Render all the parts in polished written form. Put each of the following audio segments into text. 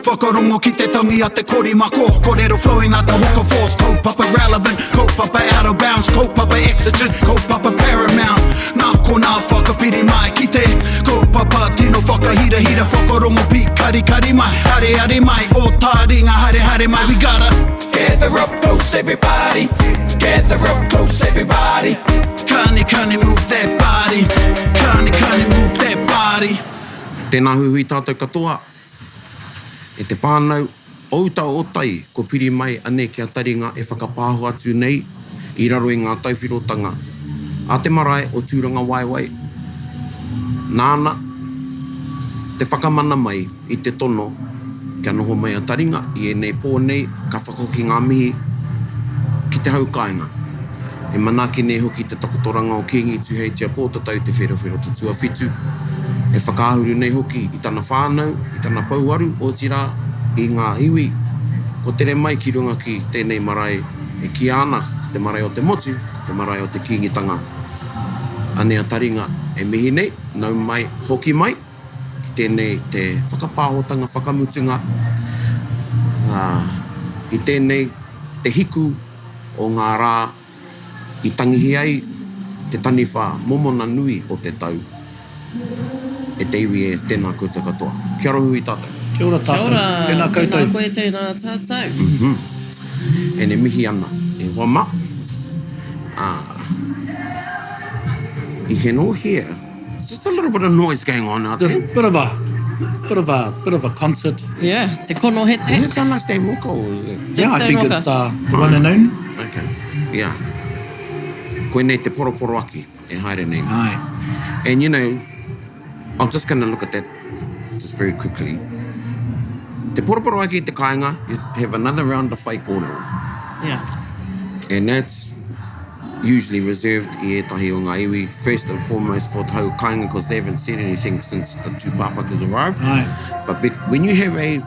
whakarongo ki te tangi a te korimako. Kōrero flowing out the hook of force. Kaupapa relevant, kaupapa out of bounds, kaupapa exigent, kaupapa paramount. Nā ko nā whakapiri mai ki te kaupapa tino whakahira hira whakarongo pi kari kari mai. Hare hare mai, o Taringa hare hare mai. We gotta gather up close everybody, gather up close everybody. Kani move that body, kani move that body. Tēnā hui tātou katoa. E te whānau, outau o tai, ko piri mai ane kia Taringa e whakapāho atu nei, i raro i ngā tauwhirotanga. A te marae o Tūrangawaewae. Nāna, te whakamana mai i te tono, kia noho mai a Taringa, i e nei pōnei, ka whakahoki ngā mihi, ki te haukainga. E manaki nei hoki te takotoranga o Kīngi Tuheitia pōtatau te wherewhero te tuawhitu. E whakaahuru nei hoki i tana whānau, i tana pauaru o tira i ngā iwi. Ko tere mai ki runga ki tēnei marae e ki ana, ki te marae o te motu, ki te marae o te Kīngitanga. Ane a Taringa e mihi nei, nau mai, hoki mai, ki tēnei te whakapāhotanga, whakamutunga. I tēnei te hiku o ngā rā, i tangihi ai te taniwha momona nui o te tau. E te iwi e tēnā koutou katoa. Kia ora hui tātou. Kia ora tātou. Kia ora. Tēnā koutou. Tēnā koe tēnā tātou. E ne mihi ana. E wama. You can all hear. Just a little bit of noise going on out there. Bit of a concert. Yeah, te kono hete. Does it sound like Stay Moka or is it? Yeah, I think Moka. it's the one and only. Okay. Yeah. Koe nei te poroporo aki e haere nei. Aye. And you know, I'm just going to look at that just very quickly. Te poroporo aki te kāinga, you have another round of whai kōrero. Yeah. And that's usually reserved i etahi o ngā iwi, first and foremost for Toihau kāinga, because they haven't said anything since the two pāpakas arrived. Aye. But when you have a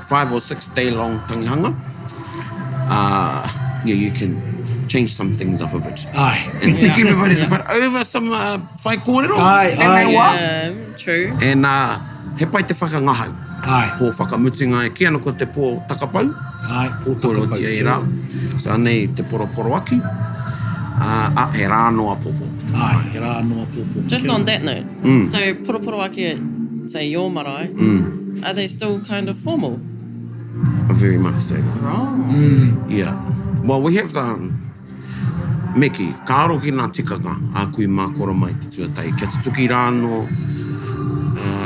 5 or 6 day long tangihanga, yeah, you can change some things up a bit. Aye. And think everybody's but over some whai kōrero. Aye, aye. Yeah, true. And he pai te whakangahau. Aye. Pō whakamutunga e ki ana ko te pō takapau. Aye. Pō tia i rā. So anei te poroporo aki. He rā noa popo. Aye, he rā noa popo. Just on that note, so poroporo aki at, say, your marae, are they still kind of formal? Very much so. Right. Yeah. Well, we have the Meki, ka aro ki nā tikanga, a kui mā kora mai te tuatai. Kia te tuki rā no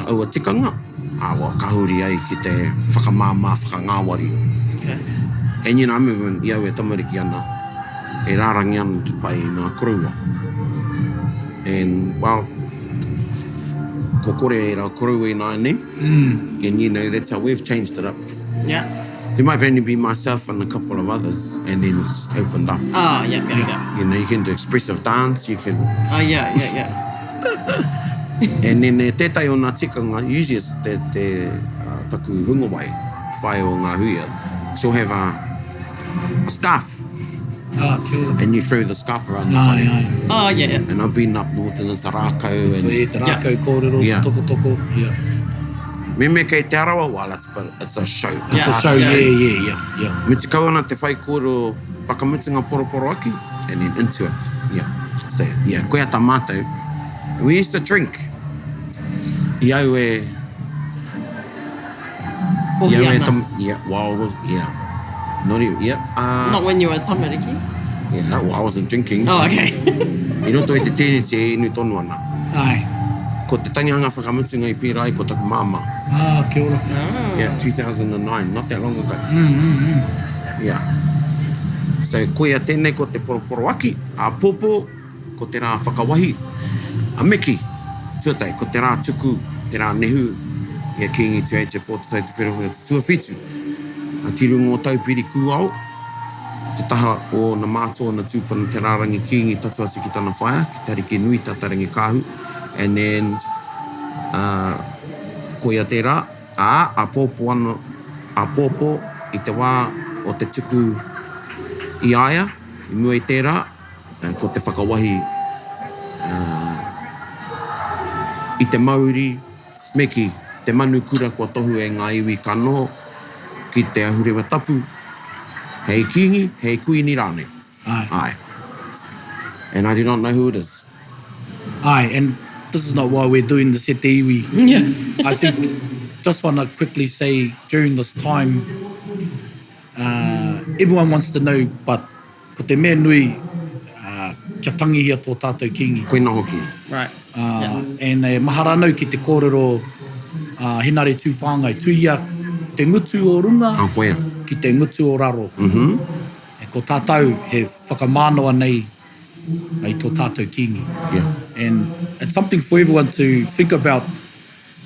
aua tikanga, awa kahuri ai ki te whakamāmā, whakangāwari. Okay. And you know, I remember iau e tamariki ana, e rārangi ana ki pai nā korua. And, well, ko kore e rā korua i nā nei. And, you know, that's how we've changed it up. Yeah. There might only be myself and a couple of others, and then it's just opened up. Ah, yeah. You know, you can do expressive dance, you can... Oh, yeah. And then tētai o nā tikanga, usually it's te taku hungawai, whai o ngā huia. She'll have a scarf, Ah, kia ora. and you throw the scarf around your Aye, whare. aye. Oh, yeah. And I've been up north and it's a rākau, Ko e and... te rākau kōrero, Yeah. toko. Yeah. Me kei te arawa, well, it's a show. Yeah. So, yeah. Me te kauana te whai kōrero whakamutunga poroporo aki, and then into it. Yeah. So, yeah, koe ata mātou. We used to drink. Iau e... Ohiana. Yeah, well, I was, yeah. Not even, yeah. Not when you were tamariki. Yeah, well, I wasn't drinking. Oh, okay. I roto e te tēnei te inu tonu ana. Aye. Ko te tangihanga whakamutunga i pira ai ko taku māma. Ah, kia ora. Yeah, 2009, not that long ago. Yeah. So, koe a tēnei ko te poroporo aki, a pōpō, ko te rā whakawahi, a meki, tuatai, ko te rā tuku, te rā nehu, i a Kīngi Tuheitia pōtatau te wherewhera te tuawhitu. A ki rungo tau piri kūao, te taha o na mātua na tūpana te rārangi Kīngi tatuasi ki tana whaia, ki Ariki nui tātarangi Kāhu, and then koe a te rā, a pōpō ana, a pōpō i te wā o te tuku i aia, i mua i tērā, ko te whakawahi i te mauri, meki, te manu kura kua tohu e ngā iwi ka noho, ki te ahurewa tapu, hei Kīngi, hei Kuīni rāne. Aye. And I do not know who it is. Aye, and this is not why we're doing the Te Iwi. Yeah. I think, just want to quickly say, during this time, everyone wants to know, but ko te mea nui, kia tangihia tō tātou Kīngi. Koina hoki. Right. And mahara anau ki te kōrero hinare tū whāngai, tuia te ngutu o runga Koea. ki te ngutu o raro. E ko tātou he whakamānoa nei ai tō tātou Kīngi. Yeah. And it's something for everyone to think about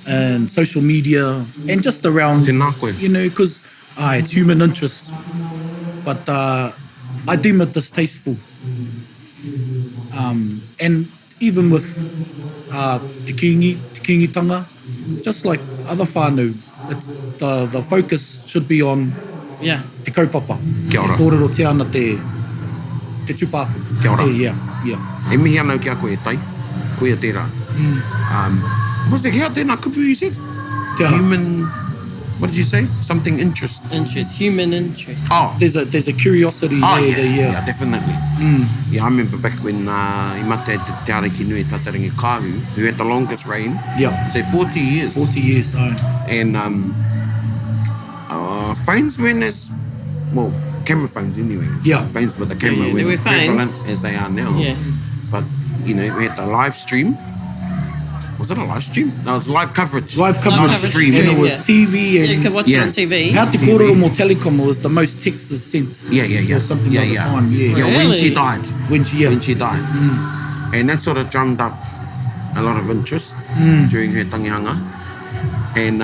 in social media and just around, Tēnā koe. you know, because it's human interest. But I deem it distasteful. And even with te Kīngitanga, just like other whānau, the focus should be on Yeah. te kaupapa. Kia ora. E kōrero te ana te tūpāpu. Kia ora. Yeah. E mihi anau ki a koe tai, koe a tērā. Was it kia tēnā kupu you said? Te aha. Human, what did you say? Something interest. Interest, human interest. Oh, There's a curiosity there. yeah, definitely. Yeah, I remember back when I mate te Ariki nui Taringa Kāhu, who had the longest reign. Yeah. So 40 years. 40 years, And phones weren't as, well, camera phones anyway. Yeah. Phones with a camera Yeah, weren't there were as prevalent phones. as they are now. Yeah. But, you know, we had the live stream. Was it a live stream? No, it was live coverage. Live coverage. Not a coverage, stream. And it yeah. was TV and You could watch Yeah. it on TV. how te kōrero mō telecom was the most texts sent. Yeah. Or something yeah, at the yeah. time, yeah. Yeah, when she Really? died. When she died. And that sort of drummed up a lot of interest during her tangihanga. And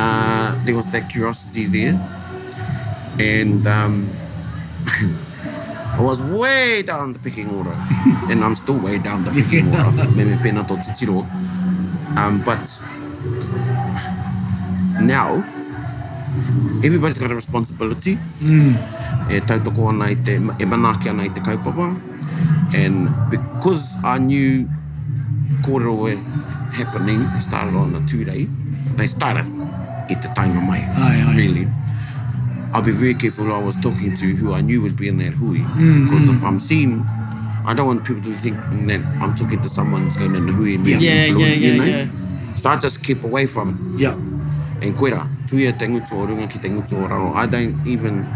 there was that curiosity there. And I was way down the pecking order. And I'm still way down the pecking order. Me pēnā tō te tiro. But now, everybody's got a responsibility. E tautoko ana i te, e manake ana i te kaupapa. And because I knew kōrero were happening, they started on the 2 day, they started i te tainga mai, Aye. really. I'll be very careful who I was talking to, who I knew would be in that hui. Because if I'm seen, I don't want people to think that I'm talking to someone who's going in the hui and being influenced, you know? Yeah. So I just keep away from it. Yeah. And koera, tuia te ngutu o runga ki te ngutu o raro. I don't even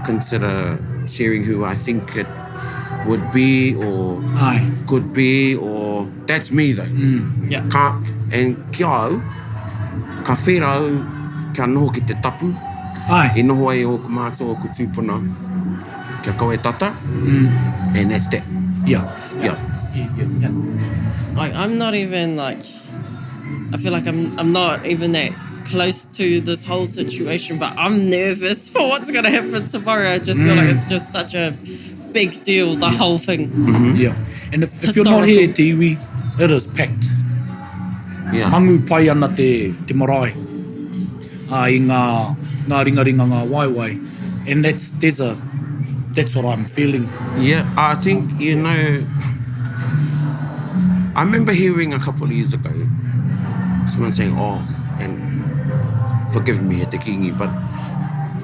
consider sharing who I think it would be or Aye. could be, or that's me though. Yeah. And kia au, ka whera au kia noho ki te tapu, Aye. e noho ai o ku mātua o ku tūpuna, kia koe tata, and that's that. Yeah. Yeah. Like, I'm not even like, I feel like I'm not even that close to this whole situation, but I'm nervous for what's going to happen tomorrow. I just feel like it's just such a big deal, the whole thing. Yeah. And if you're not here te iwi, it is packed. Yeah. Mangu pai ana te marae. I ngā ringaringa ngā waiwai. And that's what I'm feeling. Yeah, I think, you know, I remember hearing a couple of years ago, someone saying, oh, and forgive me at the Kīngi, but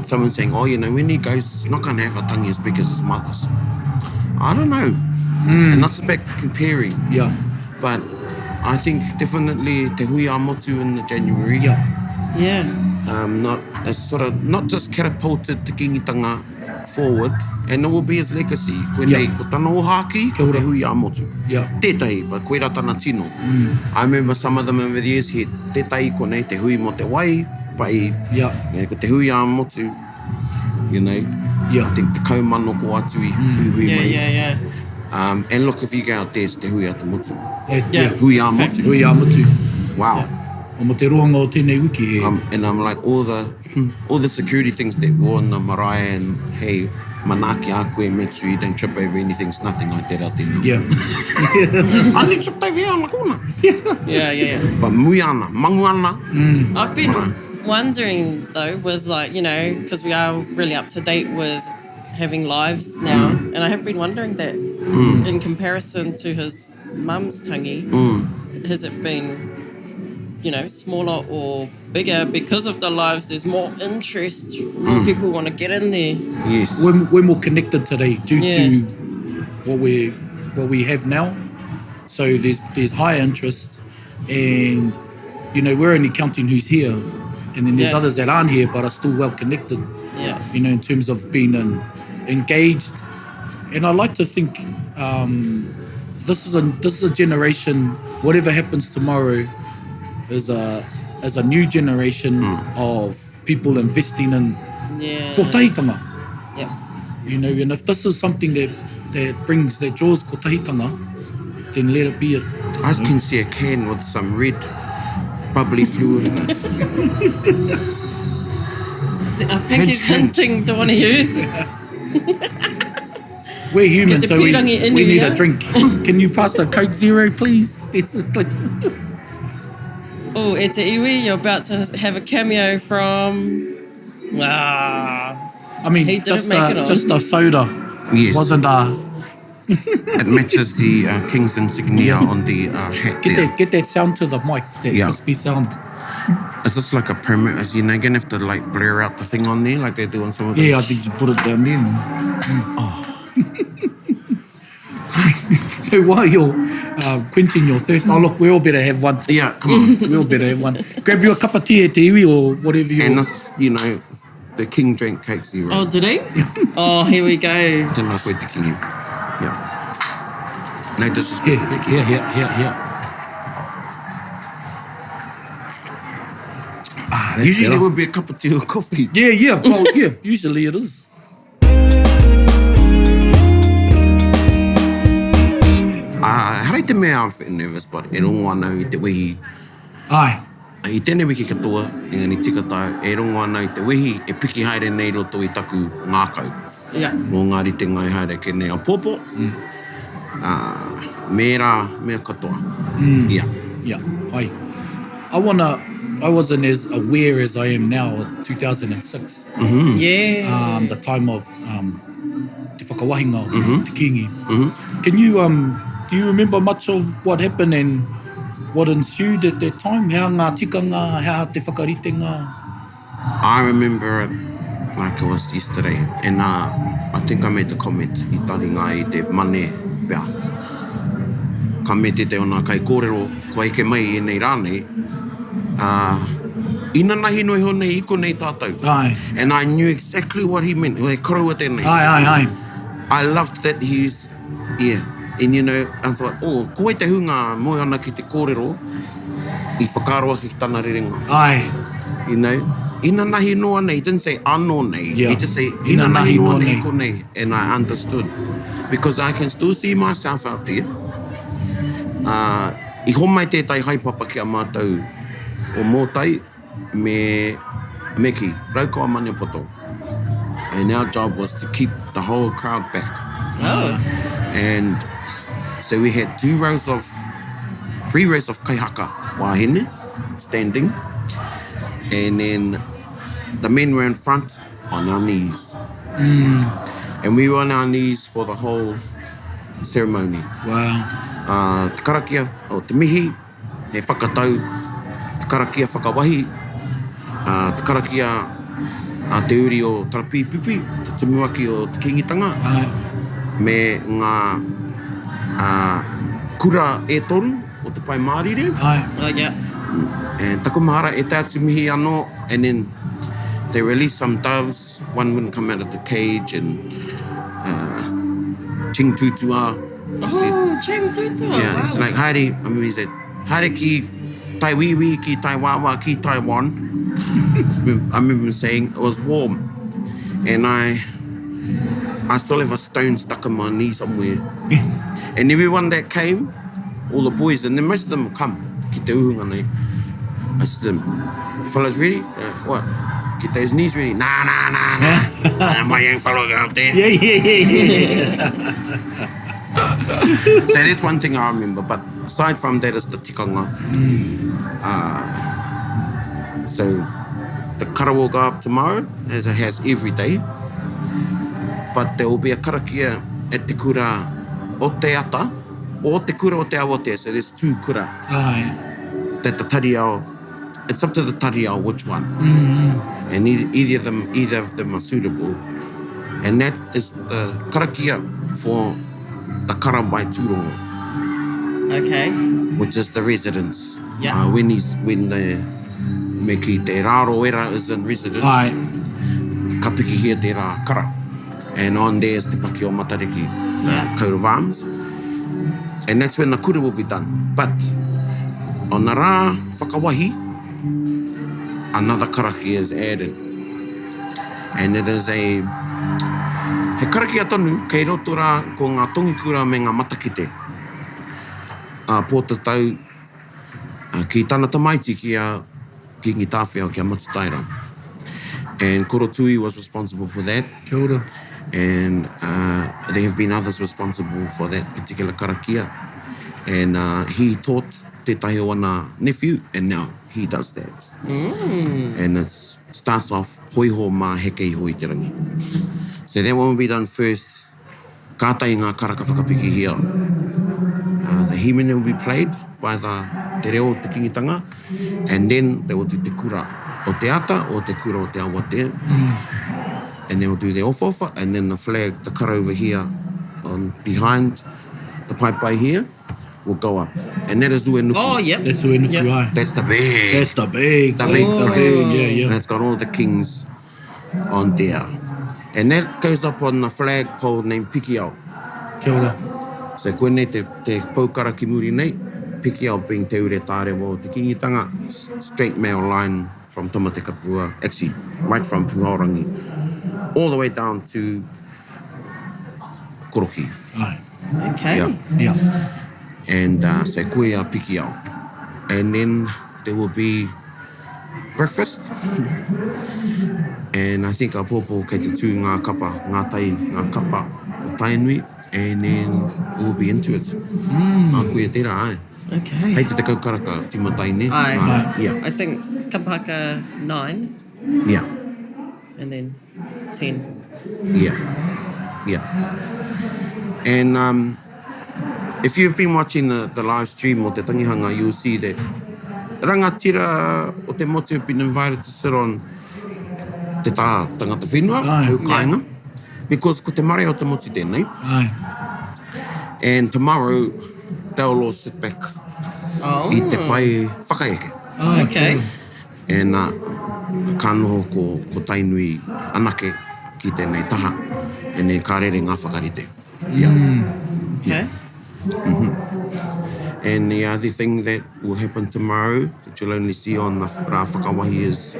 someone saying, oh, you know, when he goes, he's not going to have a tangi as big as his mother's. I don't know. And that's about comparing. Yeah. But I think definitely te hui a motu in the January. Yeah. Yeah. Not just catapulted the Kīngitanga forward, and it will be his legacy. Koe nei, ko tana o haki, ko te hui a motu. Yeah. Tētai, but koe ra tana tino. I remember some of them over the years here, tētai ko nei, te hui mo te wai, pai, Yeah. ko te hui a motu, you know. Yeah. I think the kaumano ko atu I hui mai. Yeah. And look, if you go out there, it's te hui a te motu. Yeah. Hui a motu. Hui a mutu. Wow. O mo te rohanga o tēnei wiki he. And I'm like, all the security things that were on the marae and, hey, manaki a koe, make sure you don't trip over anything. It's nothing like that out there. No? Yeah. I only tripped over here on the corner. Yeah. But mui ana, mangu ana. I've been wondering though, with like, you know, because we are really up to date with having lives now, and I have been wondering that in comparison to his mum's tangi, has it been, you know, smaller or bigger because of the lives. There's more interest. More people want to get in there. Yes. We're more connected today due Yeah. to what we have now. So there's higher interest, and you know, we're only counting who's here, and then there's Yeah. others that aren't here but are still well connected. Yeah. You know, in terms of being engaged. And I like to think this is a generation. Whatever happens tomorrow is a new generation of people investing in Yeah. kotahitanga. Yeah. You know, and if this is something that draws kotahitanga, then let it be it. I just can see a can with some red bubbly fluid in it. I think he's hinting to want to use. We're human, Get so the we pirangi in need here. a drink. Can you pass a Coke Zero, please? It's like Oh, e te iwi, you're about to have a cameo from... I mean, He didn't make it on. just a soda. Yes. Wasn't It matches the king's insignia on the hat there. get that sound to the mic, that Yeah. crispy sound. Is this like a permit? As you know, you're gonna have to like blur out the thing on there, like they do on some of those. Yeah, I think you put it down there. So while you're quenching your thirst, oh look, we all better have one. Yeah, come on. We all better have one. Grab you a cup of tea at te iwi or whatever you And want. this, you know, the king drank Coke Zero. Oh, did he? Oh, here we go. Don't know where the king is. Yeah. No disrespect. Yeah. Ah, that's Usually better. it would be a cup of tea or coffee. Yeah. Well, yeah. Usually it is. Harai te mea I'm feeling nervous, but e rongo anau i te wehi. Aye. I tēnei wiki katoa, engani tika tau, e rongo anau i te wehi, e piki haere nei roto i taku ngākau. Yeah. Mō ngāri te ngai haere ke nei a pōpō. Mērā, mea katoa. Yeah. Yeah. Hi. I wasn't as aware as I am now in 2006. Yeah. The time of te whakawahinga, te Kīngi. Can you do you remember much of what happened and what ensued at that time? How ngā tikanga, how te whakaritenga? I remember it like it was yesterday. And I think I made the comment i Taringa i te mane pia. Ka me te ona kai kōrero, ko eke mai e nei rānei. Ina nahi noi honei iko nei tātou. Aye. And I knew exactly what he meant. He korua tēnei. Aye. I loved that he's, yeah. And you know, I thought, oh, koe te hunga moe ana ki te kōrero i whakaroa ki tāna rerenga. Aye. You know, ina nahi noa nei. He didn't say anō nei. Yeah. He just say, ina nahi noa nei ko nei. And I understood. Because I can still see myself out there. I homai tētai haipapa ki a mātou o mōtai me ki, raukoa mane poto. And our job was to keep the whole crowd back. Oh. And so we had 3 rows of kaihaka wahine standing, and then the men were in front on our knees. And we were on our knees for the whole ceremony. Wow. Te karakia o te mihi, he whakatau, te karakia whakawahi, te karakia te uri o tarapipipi, te tumuaki o te Kīngitanga, Aye. me ngā kura e toru o te pai mārire. Aye. Oh, yeah. And takumahara e te atu mihi anō, and then they released some doves. One wouldn't come out of the cage, and Ching Tutua. He said, Oh, Ching Tutua. yeah, Wow. it's like, haere, I mean, he said, haere ki tai wiwi, ki tai wawa, ki Taiwan. I remember him saying it was warm. And I still have a stone stuck in my knee somewhere. And everyone that came, all the boys, and then most of them come, ki te uhunga nei. I said to them, fellas ready? What? Get those knees ready? Nah. My young fellow out there. Yeah. So that's one thing I remember. But aside from that, it's the tikanga. So the kara will go up tomorrow, as it has every day. But there will be a karakia at te kura o te ata, o te kura o te awote. So there's 2 kura Aye. that the tariao it's up to the tariao which one. And either of them are suitable. And that is the karakia for the karamai tūrongo, Okay. which is the residence. Yeah. When the me ki te raro era is in residence, Aye. ka piki hia te rā kara. And on there is te paki o Matariki, coat of arms. And that's when the kura will be done. But on the rā whakawahi, another karaki is added. And it is he karaki atonu, kei roto rā ko ngā tongikura me ngā matakite. Pō tatau, ki tāna tamaiti ki a Kīngi Tuheitia ki a Matutaira. And Korotui was responsible for that. Kia ora. And there have been others responsible for that particular karakia. And he taught te tahi o ana nephew, and now he does that. And it starts off hoiho mā hekei hoi te rangi. So that one will be done first. Kātai ngā karaka whakapiki hia. The himene will be played by the te reo te Kīngitanga, and then they will do te kura o te ata o te kura o te awate. And they will do their ofa, and then the flag, the kara over here, on behind the pai here, will go up. And that is Uenuku. Oh, yep. That's the Uenuku, Yep. aye. That's the big. That's the big. The big the flag. big, yeah, yeah. And it's got all the kings on there. And that goes up on a flagpole named Pikiao. Kia ora. So koenei te paukara ki muri nei, Pikiao being te ure tāre o te Kīngitanga, straight male line from Tamatekapua, actually right from Puhaurangi, all the way down to Koroki. Aye. Okay. Yeah. Yeah. And so koe a Pikiao. And then there will be breakfast. And I think a pōpō kei te tū ngā kapa, ngā tai, ngā kapa o tainui. And then we'll be into it. Koe tērā, ai. Okay. Hei te kaukaraka timatai ne. Aye. Yeah. I think kapaka 9 Yeah. and then 10. Yeah. Yeah. And if you've been watching the live stream o te tangihanga, you'll see that rangatira o te motu have been invited to sit on te tangata whenua, Aye. haukainga, because ko te mare o te motu tēnei. Aye. And tomorrow, they'll all sit back Oh. ki te pai whakaeke. Aye. Okay. And ka noho ko tainui anake ki tēnei taha. And then ka rere ngā whakarite. Yeah. Okay. And the other thing that will happen tomorrow, that you'll only see on the rā whakawahi, is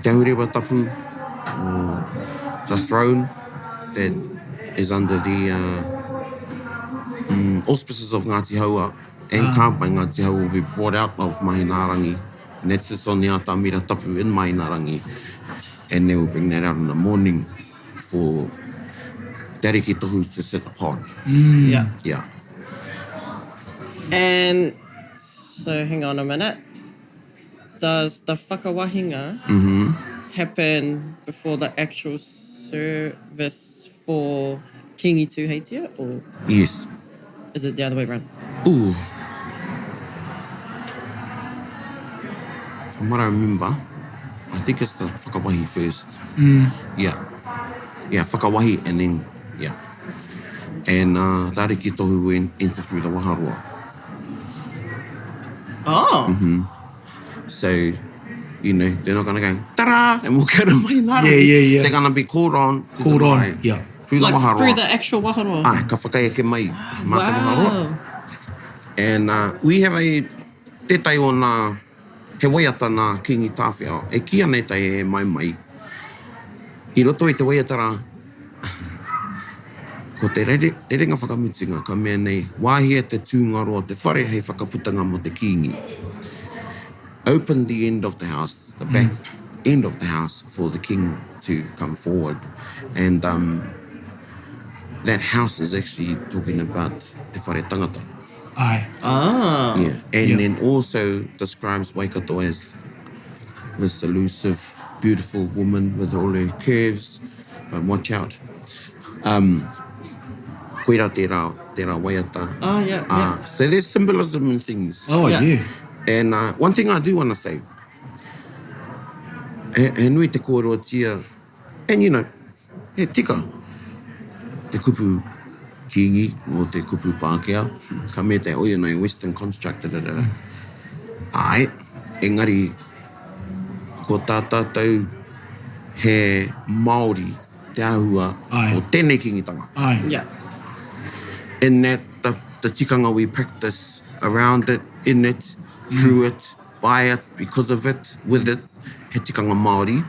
te ahurewa tapu, or the throne that is under the auspices of Ngāti Haua and Kāpai Ngāti Haua will be brought out of Mahinarangi. And that sits on the Atamira tapu in Mahinarangi. And they will bring that out in the morning for Ariki tohu to sit upon. Yeah. Yeah. And so, hang on a minute. Does the whakawahinga happen before the actual service for Kīngi Tuheitia, or Yes. is it the other way around? Ooh. From what I remember, I think it's the whakawahi first. Yeah. Yeah, whakawahi and then, yeah. And the Ariki tohu will enter through the waharoa. Oh. So, you know, they're not going to go, tara, and walk out of Mahinarangi. Yeah. They're going to be called on. To Called the on, mai, yeah. Through the Like waharoa. through the actual waharoa? Ai, ka whakaeke mai, mā te waharoa. Wow. And we have a tetai o nā, he waiata nā Kīngi Tuheitia, e kia nei tai e mai. I roto i te waiata rā, ko te rerenga whakamutunga, ka mea nei, wāhia te Tūrangaroa, te whare hei whakaputanga mo te kīngi. Open the end of the house, the back end of the house for the king to come forward. And that house is actually talking about te whare tangata. Aye. Ah. Yeah. And Yeah. then also describes Waikato as this elusive, beautiful woman with all her curves. But watch out. Koira tērā waiata. Oh, yeah. So there's symbolism in things. Oh, Yeah. yeah. And one thing I do want to say, he nui te kōroa tia, and you know, he tika, te kupu Kīngi, o te kupu Pākehā, ka me te oia nei Western construct, Ai, engari, ko tā tātou he Māori, te ahua, Ai. o tēnei Kīngitanga. Ai. Yeah. In that, the tikanga we practice around it, in it, through it, by it, because of it, with it, he tikanga Māori.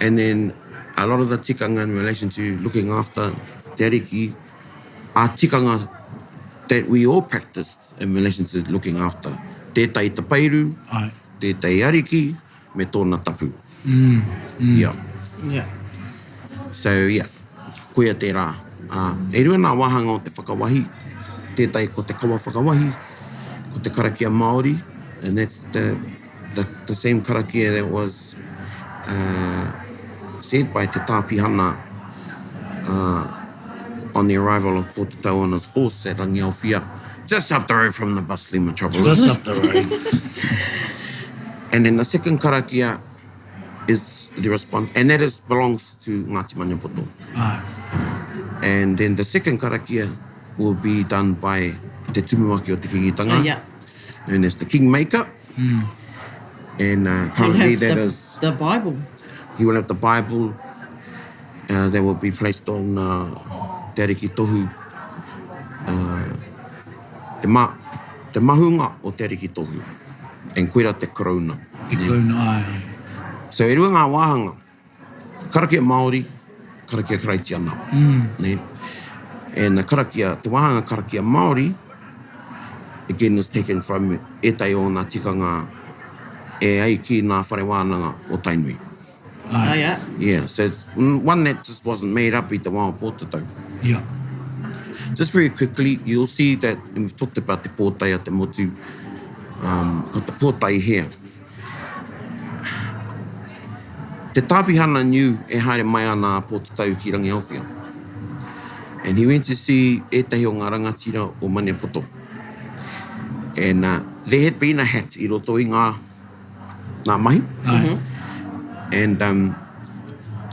And then a lot of the tikanga in relation to looking after te Ariki are tikanga that we all practiced in relation to looking after. Tētai te pairu, Ai. tētai Ariki, me tōna tapu. Yeah. Yeah. So, yeah, koia te rā. E rua nā wahanga o te whakawahi, tētai ko te kawa whakawahi, ko te karakia Māori, and that's the same karakia that was said by te tāpihana on the arrival of Pōtatau on his horse at Rangiaowhia, just up the road from the bustling metropolis. Just up the road. And then the second karakia is the response, and that belongs to Ngāti Maniapoto. Ai. And then the second karakia will be done by te tumuaki o te Kīngitanga, Yeah. known as the Kingmaker. And currently that is, the Bible. he will have the Bible that will be placed on te Ariki tohu, te mahunga o te Ariki tohu, and koera te korona. Te korona, ai. So e rua ngā wāhanga, karakia Māori, karakia Karaitiana. Ne? And the karakia, te wāhanga karakia Māori, again is taken from e tai o ngā tikanga e ai ki ngā whare wānanga o Tainui. Oh, yeah. Yeah, so it's one that just wasn't made up i te wā o Pōtatau. Yeah. Just very quickly, you'll see that, and we've talked about te pōtai a te motu, ko te pōtai here. Te tāpihana knew e haere mai ana a Pōtatau ki Rangiaowhia. And he went to see ētahi o ngā rangatira o Maniapoto. And there had been a hat i roto i ngā mahi. Ai. And ngā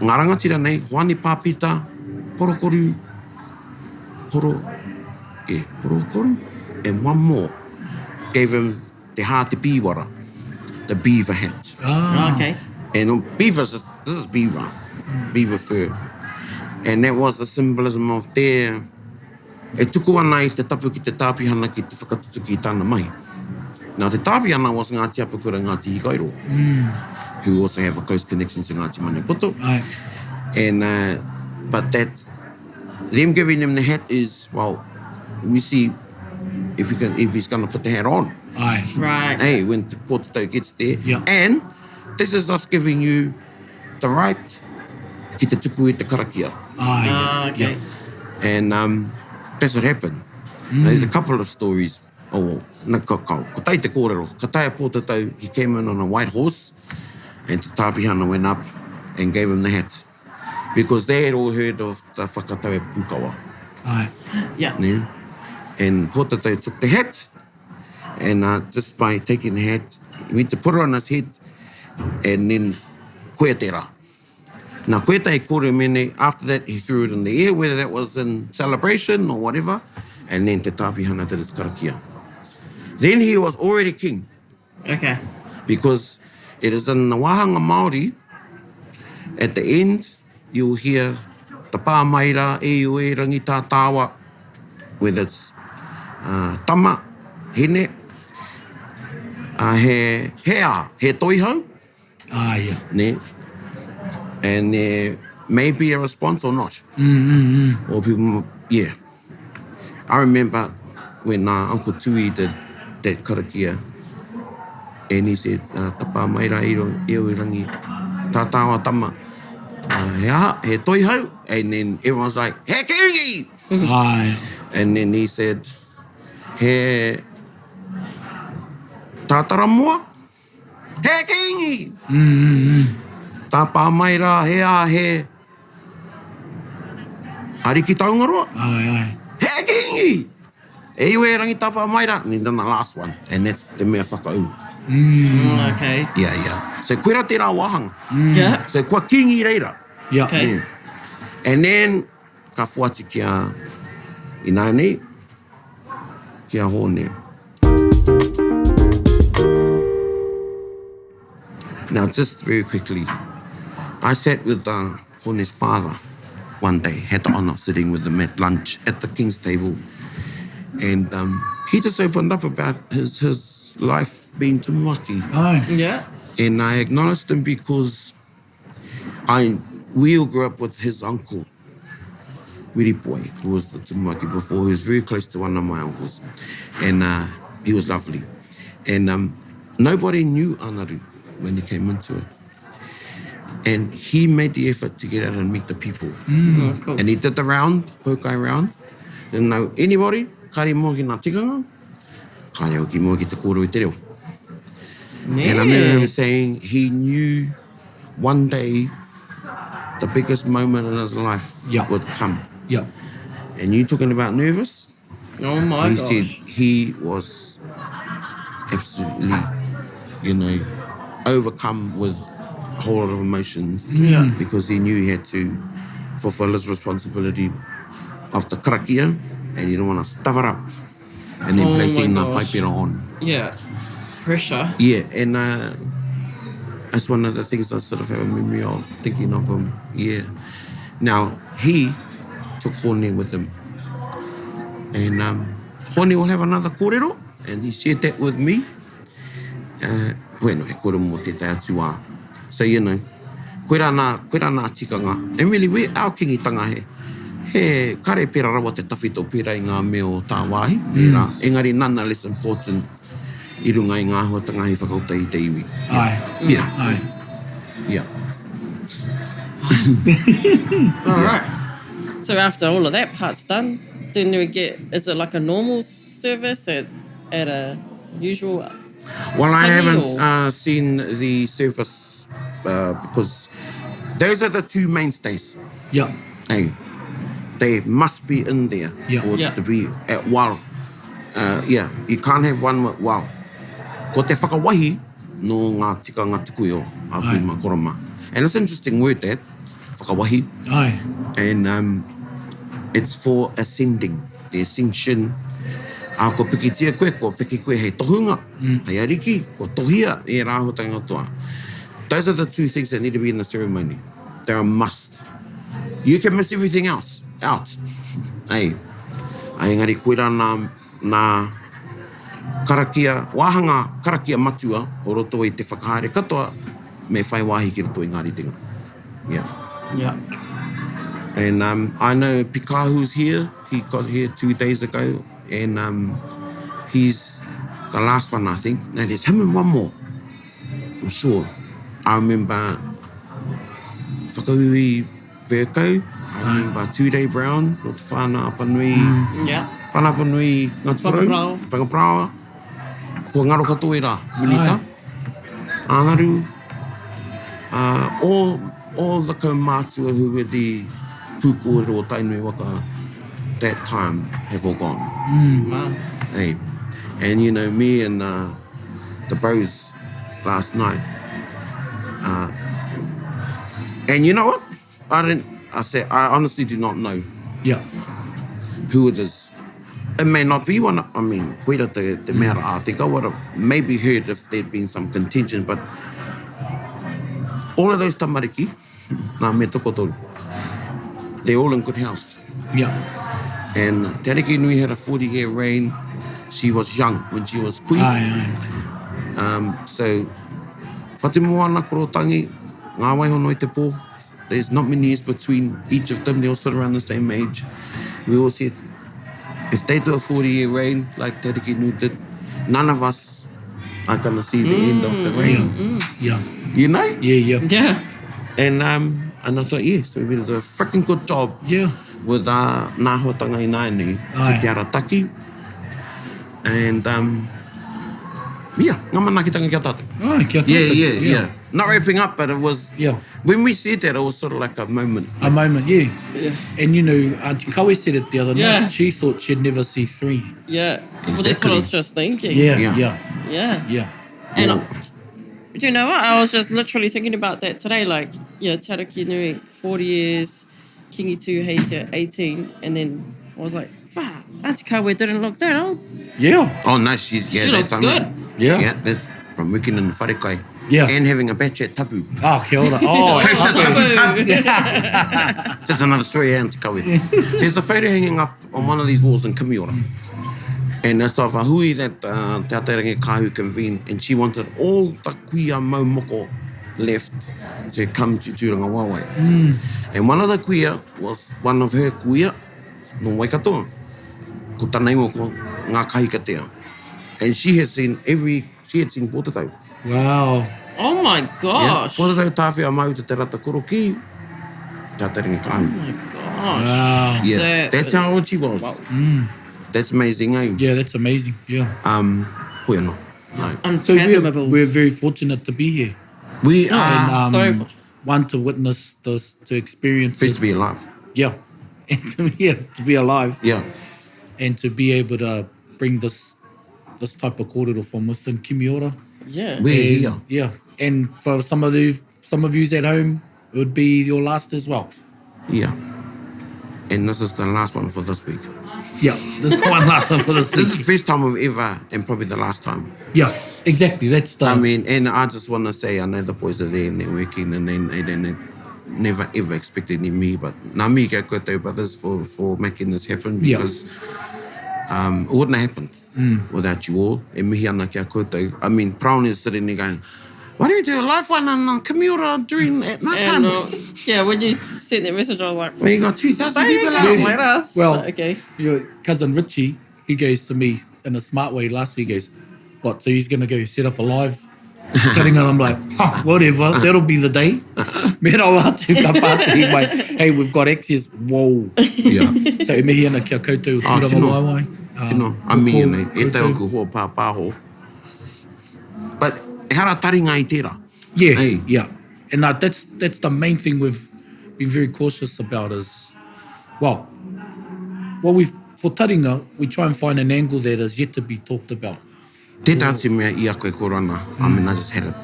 rangatira nei, hoani pāpita, porokoru, porokoru, and one more gave him te hā te pīwara, the beaver hat. Ah. Okay. And beavers, this is beaver, beaver fur. And that was the symbolism of their, e tuku ana i te tapu ki te tāpihana ki te whakatutu ki tāna mahi. Now te tāpihana was Ngāti Apakura Ngāti Hikairo, who also have a close connection to Ngāti Maniapoto. Ai. And, but that, them giving him the hat is, well, we see if he's going to put the hat on. Ai. Right. Hey, when the Pōtatau gets there. Yeah. And this is us giving you the right ki te tuku e te karakia. Ai. Ah, okay. And that's what happened. There's a couple of stories. Oh, ko tai te kōrero. Ka tai a Pōtatau, he came in on a white horse, and te tāpihana went up and gave him the hat. Because they had all heard of the whakatau e Pukawa. Ai. Yeah. Ne? And Pōtatau took the hat, and just by taking the hat, he went to put it on his head, and then koe te rā. Now, koe tai kore mene, after that, he threw it in the air, whether that was in celebration or whatever, and then te tāpihana did his karakia. Then he was already king, Okay. because it is in the wahanga Māori, at the end, you'll hear the pāmaira, e ue, rangi tā tāwa, whether it's tama, hene, he toihau, Ai. Yeah. ne? And there may be a response or not. Or people, yeah. I remember when Uncle Tui did that karakia, and he said, ta pāmaira e ue rangi tā tāwa tama, he toihau, and then everyone's like, he Kīngi! Ai. And then he said, he Tātara mua, he Kīngi! Tā pāmaira, he Ariki Taungaroa, Ai. Ai. he Kīngi! e iwe rangi tapa maira, ni dana last one. And that's the mea whakau. Okay. Yeah. So koera te rā wahanga. Yeah. So kua kingi reira. Yeah. Okay. And then, ka whuati kia i nānei, kia hōne. Now, just very quickly, I sat with Hone's father one day, had the honour sitting with him at lunch at the king's table. And he just opened up about his life being Tamaki. Aye. Yeah. And I acknowledged him because we all grew up with his uncle, Wiripoi, who was the Tamaki before. He was very close to one of my uncles. And he was lovely. And nobody knew Anaru when he came into it. And he made the effort to get out and meet the people. Oh, cool. And he did the round, pokai round. Didn't know anybody, kare mo ki ngā tikanga, kare o ki mo ki te kōroi te reo. And I remember him saying he knew one day the biggest moment in his life would come. Yeah. And you talking about nervous? Oh my He gosh. said he was absolutely, overcome with a whole lot of emotions because he knew he had to fulfill his responsibility of the karakia and you don't want to stuff it up and then placing the paipira on. Yeah. Pressure. Yeah, and that's one of the things I sort of have a memory of, thinking of him. Yeah. Now, he took Hone with him. And Hone will have another kōrero, and he shared that with me. Bueno, e kore mo te tai atua. So, koera nā tikanga. And really, our Kīngitanga he kare pera rawa te tawhito pera i ngā meo tā wāhi. Engari, none are less important I runga i ngā huatanga he whakauta I te iwi. Aye. Yeah. Aye. Yeah. All right. So after all of that part's done, then we is it like a normal service at a usual? Well, I tahi haven't seen the service because those are the two mainstays. Yeah. Hey, they must be in there for it to be at wal. You can't have one with wal. Ko te whakawahi no ngā tikanga tikuio a pima koroma. And it's an interesting word that, whakawahi. Aye. And it's for ascending, the ascension. Ko pikitia koe, ko piki koe hei tohunga, hei ariki, ko tohia e rāhutanga toa. Those are the two things that need to be in the ceremony. They're a must. You can miss everything else out. Hey, engari koera nā karakia, wāhanga karakia matua o roto I te whakahaere katoa me whai wāhi ki roto I Ngāri Tinga. Yeah. Yeah. And I know Kāhu's here. He got here 2 days ago. And he's the last one, I think. Now, there's him and one more. I'm sure. I remember Whakahui Verko. I remember 2 Day Brown. O te whānau apanui. Yeah. Whānau apanui Ngāti Parau. Whakaprawa. Ko ngaro katoa I rā. Minita. Āngaru. All the kaumātua who were the pūkōrero o tainui waka that time have all gone. Wow. Hey. And me and the bros last night. And you know what? I honestly do not know Yeah. who it is. It may not be one. I mean, koera te mea rā. I think I would have maybe heard if there'd been some contention, but all of those tamariki, nā me toko toru, they're all in good health. Yeah. And Te Ariki Nui had a 40-year reign. She was young when she was queen. Aye. So, whatemo ana korotangi, ngā waihono I te pō. There's not many years between each of them. They all sort of around the same age. We all said, if they do a 40-year reign like Te Ariki Nui did, none of us are going to see the end of the reign. Yeah. You know? Yeah. Yeah. And I thought, so we did a freaking good job. Yeah. With nā hotanga I nānei, Aye. ki te arataki. And, ngā mana ki tanga kia tātou. Aye, kia tātou. Yeah. not wrapping up, but it was, Yeah. when we said that, it was sort of like a moment. A moment, yeah. Yeah. And you know, Auntie Kawe said it the other Yeah. night. She thought she'd never see 3. Yeah. Well, that's what I was just thinking. Yeah, Yeah. yeah, Yeah. yeah. And Yeah. do you know what? I was just literally thinking about that today. Like, yeah, Tariki Nui, 40 years, Kīngi Tuheitia, 18. And then I was like, fuck, Auntie Kawe didn't look that old. Yeah, Oh, no, she's, yeah, She that's looks good. yeah. Yeah, that's from working in the wharekai. Yeah. And having a batch at tapu. Oh, kia ora. Oh, That's another story, Auntie Kawe. There's a photo hanging up on one of these walls in Kimiora. And that's of a hui that Te Taringa Kāhu convened, and she wanted all the kuia maumoko left to come to Tūrangawaewae. And one of the kuia was one of her kuia, no Waikato, ko tānei moko ngā kahikatea. And she had seen Pōtatau. wow. Oh my Yeah, gosh. Pōtatau tāwhia mau te rata koro ki Te Taringa Kāhu. Oh my gosh. Wow. Yeah, That that's how old she was. Wow. That's amazing, eh? Yeah, that's amazing. Yeah. Hoi anō. No. So Unfathomable. we're very fortunate to be here. We No, are so fortunate. One, to witness this, to experience best it. to be alive. Yeah. And to be alive. Yeah. And to be able to bring this type of kōrero from within Kimiora. Yeah. We're here. Yeah. And for some of you at home, it would be your last as well. Yeah. And this is the last one for this week. Yeah. This is one last one for this This is week. the first time we've ever, and probably the last time. Yeah, exactly. That's the... I mean, and I just want to say, I know the boys are there and they're working, and they never ever expected me, but nā mi kia koutou brothers for making this happen, Yeah. because it wouldn't have happened without you all. E mihi ana kia koutou. I mean, Brown is sitting there going, why don't you do a live one on Kimiora during at night time? And yeah, when you sent that message, I was like, Well, you got 2,000 they people can't out. let us. Well, But okay. your cousin Richie, he goes to me in a smart way last week, he goes, what, so he's going to go set up a live Taringa? And I'm like, whatever, that'll be the day. Me rau atu ka pātiri mai, hey, we've got access, whoa. Yeah. So e mihi ana kia koutou Tūrangawaewae. Tino, I mean, e te oku hoa pāpāho. But hara taringa I tērā. Yeah, Hey. yeah. And that's the main thing we've been very cautious about is, well, for Taringa, we try and find an angle that is yet to be talked about. Tētā te mea I a koe korana. I mean, I just had it.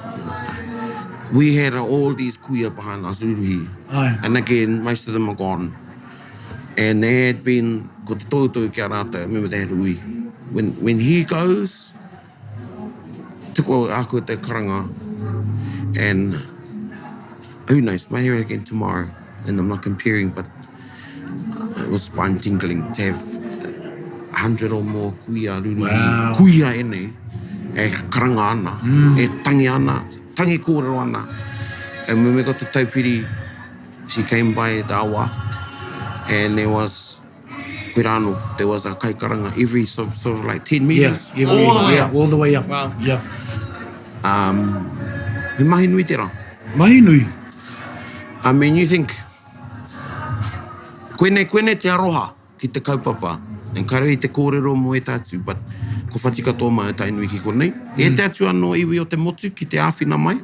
We had all these kuia behind us, uruhi. Aye. And again, most of them are gone. And they had been, ko te tōtau kia rātou, I remember they had ui. When he goes, tuko a koe te karanga, and who knows, might hear it again tomorrow. And I'm not comparing, but it was spine tingling to have 100 or more kuia ruru. Wow. Kuia ene, e karanga ana, e tangi ana, tangi kōrero ana. And when we got to Taupiri, she came by the awa, and there was Kuirano, there was a kaikaranga every sort of like 10 meters. Yeah, All the way up. all the way up. Wow. Yeah. Me mahi nui tērā. Mahi nui. I mean, you think, koene te aroha ki te kaupapa, and karei te kōrero mo e tātu, but ko whatika tō mai e tainui ki konei. E tātu anō iwi o te motu ki te āwhina mai,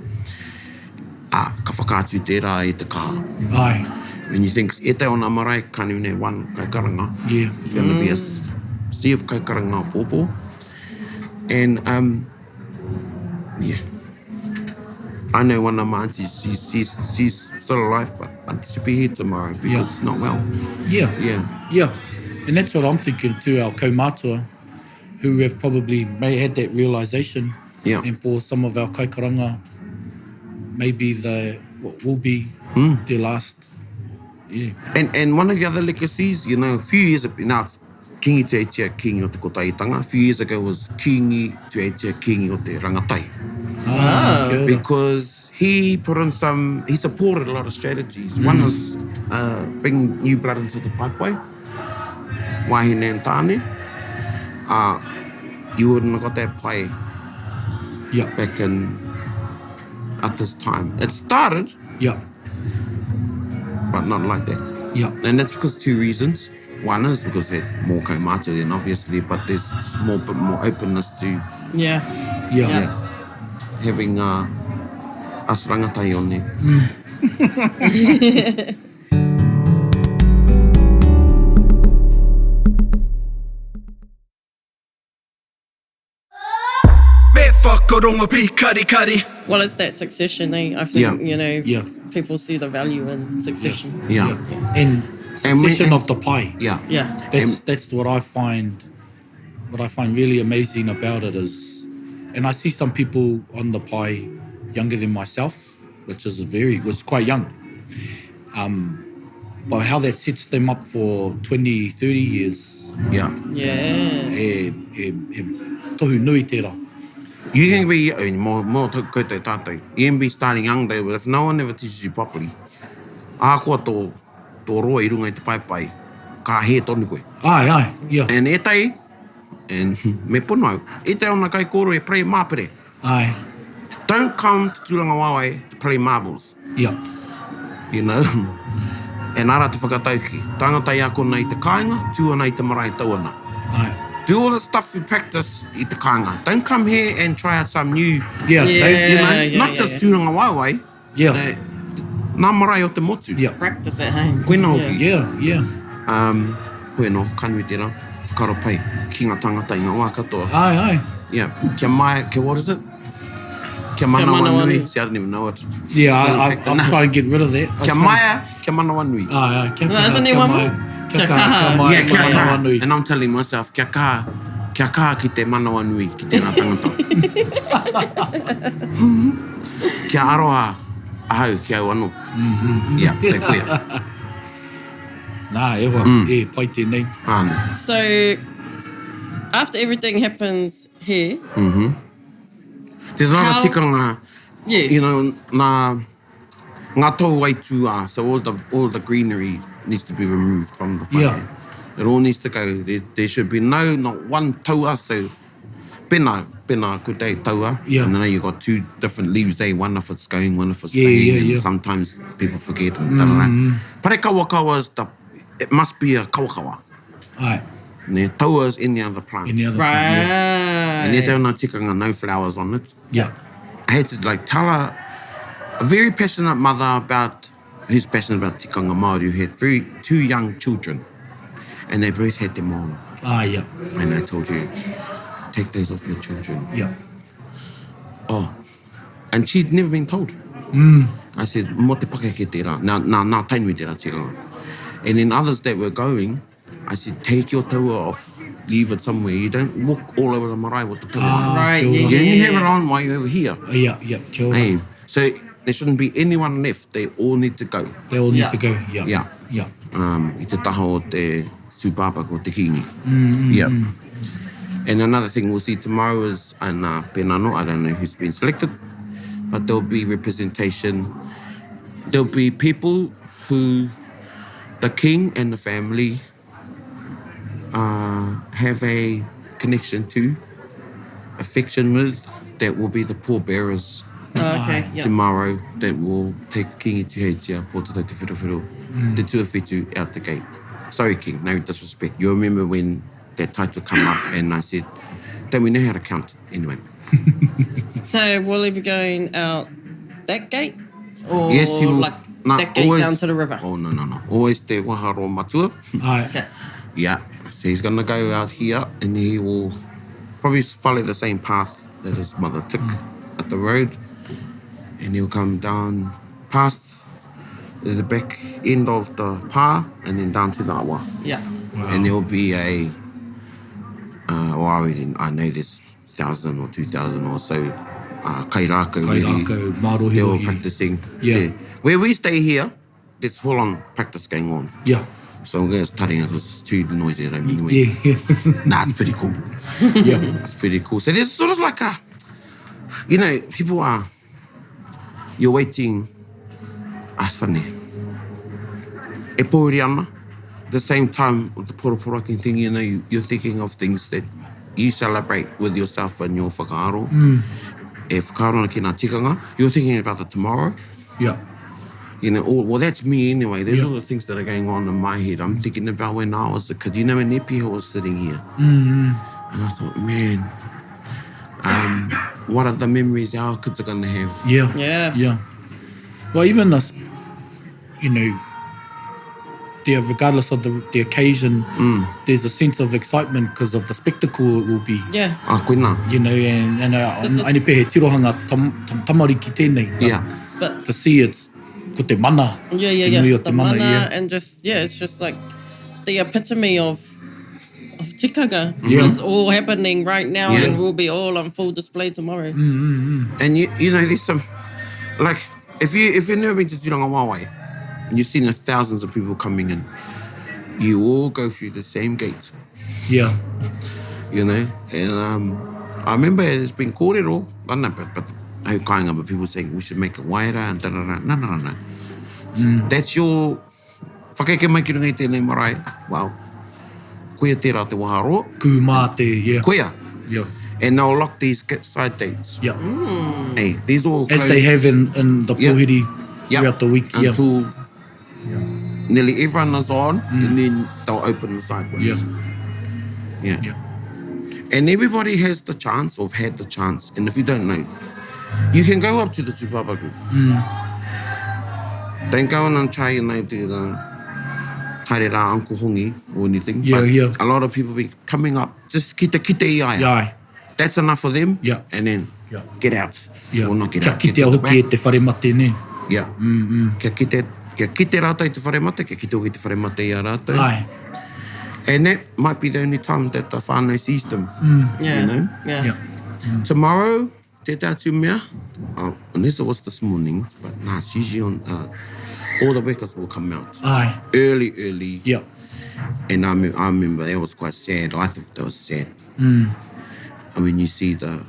ka whakātu tērā e te kaha. Aye. When you think, e te ona marae, can't even have one kaikaranga. Yeah. It's going to be a sea of kaikaranga pōpō. And, yeah. I know one of my aunties, she's still alive, but she'll be here tomorrow because Yeah. she's not well. Yeah. Yeah. Yeah. And that's what I'm thinking too, our kaumātua, who have probably may had that realisation. Yeah. And for some of our kaikaranga, maybe what will be their last. Yeah. And one of the other legacies, you know, a few years ago, now it's Kīngi Tuheitia, Kīngi o te kotaitanga. A few years ago was Kīngi Tuheitia, Kīngi o te rangatai. Kia ora. Because he supported a lot of strategies. One was bring new blood into the pipeline. Wahine and tāne. You wouldn't have got that pai Yeah. back at this time. It started, Yeah. but not like that. Yeah. And that's because two reasons. One is because they had more kaumātua then, obviously, but there's just bit more openness to Yeah. Yeah. having Us rangatai on there. Me whakarongo pi kari kari. Well, it's that succession, eh? I think, you know, Yeah. people see the value in succession. Yeah. And succession of the pai. Yeah. Yeah. That's what I find really amazing about it is, and I see some people on the pai younger than myself, which was quite young. But how that sets them up for 20, 30 years. Yeah. Yeah. Tohu nui tērā. You can be more koutou tātou. You can be starting young day, but if no one ever teaches you properly, ākoa tō roa I runga I te pai, ka he tonu koe. Ai, yeah. And e tai, and me punau, e te ona kai koro e play māpere. Ai, Don't come to Tūrangawaewae to play marbles, yeah. you know. And ara te whakatauki, tangata I ako nei te kāinga, tua nei te marae tauana. Ai. Do all the stuff you practice I te kāinga. Don't come here and try out some new, Yeah, not just Tūrangawaewae, Yeah. nā marae o te motu. Yeah. Practice at home. Koina hoki. Yeah. Hoi no, kanui tērā, whakaro pai, Kīngitanga tai ngā wā katoa. Ai. Yeah, kia mai, what is it? Kia mana wanui. See, I don't even know it. Yeah, I'm trying to get rid of that. Kia maia, kia mana wanui. Ai, kia No, kaha, isn't there kia one mai. more? Kia Kia kaha, kaha. kia mai, Yeah, kia mana kaha. wanui. And I'm telling myself, kia kaha ki te mana wanui, ki tēnā tangata. Kia aroha, ahau, kia au anō. Yeah, te kuia. Nā, ewa, pai tēnei. Āna. So, after everything happens here, There's another How- tikanga, yeah. you know, ngā tau waitu so all the greenery needs to be removed from the whare. Yeah. It all needs to go. There should be not one taua, so pena ko te taua. Yeah. And then you got two different leaves, one if it's going, one if it's Yeah, staying, yeah, and yeah. sometimes people forget and Pare kawakawa is it must be a kawakawa. Ai, Ne, taua is any other plant. any other right. And they don't know tikanga, no flowers on it. Yeah. I had to tell her, a very passionate mother who's passionate about tikanga Māori, who had two young children, and they both had them on. Ah, yeah. And I told you, take those off your children. Yeah. Oh, and she'd never been told. I said, mo te pake ke tērā, nā tainui tērā tikanga. And then others that were going, I said, take your taua off, leave it somewhere. You don't walk all over the marae with the taua. Right, kia yeah, ora. You only have yeah. it on while you're over here. Yeah, kia ora. Hey, so there shouldn't be anyone left. They all need to go. They all need Yeah. to go. Yeah. Yeah. Yeah. I te taha o te supapa ko te kingi. Yeah. And another thing we'll see tomorrow is Penano. I don't know who's been selected, but there'll be representation. There'll be people who the king and the family have a connection to, affection with, that will be the pallbearers Oh, okay, yeah. tomorrow, that will take Kīngi Tuheitia po te te whirawhiro, te tuawhitu out the gate. Sorry, King, no disrespect. You remember when that title come up and I said, don't we know how to count it? Anyway. So, will he be going out that gate? Or Yes, he will. like that gate down to the river? Oh, no. Always te waharo matua. Ai. Okay. Yeah. So he's going to go out here and he will probably follow the same path that his mother took at the road. And he'll come down past the back end of the pā and then down to the awa. Yeah. And there'll be I know there's 1,000 or 2,000 or so kairako really. Kairako, marohi They're all rohi. practicing. Yeah. there. Where we stay here, there's full-on practice going on. Yeah. So I'm going to Taringa because it's too noisy at home anyway. Yeah. Nah, it's pretty cool. Yeah. It's pretty cool. So there's sort of like people are, you're waiting, it's funny. E pōuri ana. At the same time, with the poroporaki thing, you're thinking of things that you celebrate with yourself and your whakaaro. E whakaaro ki ngā tikanga, you're thinking about the tomorrow. Yeah. Well, that's me anyway. There's Yeah. all the things that are going on in my head. I'm thinking about when I was a kid. You know, when Nepiho was sitting here. And I thought, man, what are the memories our kids are going to have. Yeah. Yeah. Yeah. Well, even us, you know, regardless of the occasion, there's a sense of excitement because of the spectacle it will be. Yeah. Koina. You know, and This is- aini pehe tirohanga tamariki tēnei. But Yeah. But to see it's ko te mana. yeah, Te nui o the te mana, mana and just it's just like the epitome of tikanga Yeah. is all happening right now Yeah. and will be all on full display tomorrow. And you know, there's some, like, if you've never been to Tūrangawaewae, and you've seen the thousands of people coming in, you all go through the same gate, Yeah. you know? And I remember it's been kōrero, but people saying we should make it waira and da-da-da. No. That's your whakaeke mai ki runga i tēnei marae. Well, koia tērā te waharo, Ku mā te, yeah. koia. Yeah. And they'll lock these side dates. Yeah. Hey, these all As close. they have in the Yeah. pōhiri Yep. throughout the week. Yeah. Until nearly everyone is on, and then they'll open the side ones. Yeah. Yeah. And everybody has the chance, or have had the chance. And if you don't know, you can go up to the tūpapa group. Don't go in and try and do the haere rā uncle hongi or anything. Yeah, but yeah. a lot of people be coming up, just kite i aia. Yeah. That's enough for them. Yeah. And then Yeah. get out. Yeah. Or not get Kia out. kite get a to the hoki e back. te whare mate ne. Yeah. Kia kite rātou i te whare mate, kia kite hoki te whare mate i a rātou. Ai. And that might be the only time that the whānau sees them. Yeah. You know? Yeah. Yeah. Tomorrow, te tātou mea, unless it was this morning, but it's usually on, all the workers will come out. Ai. Early. Yeah. And I remember that was quite sad. I thought that was sad. And when you see the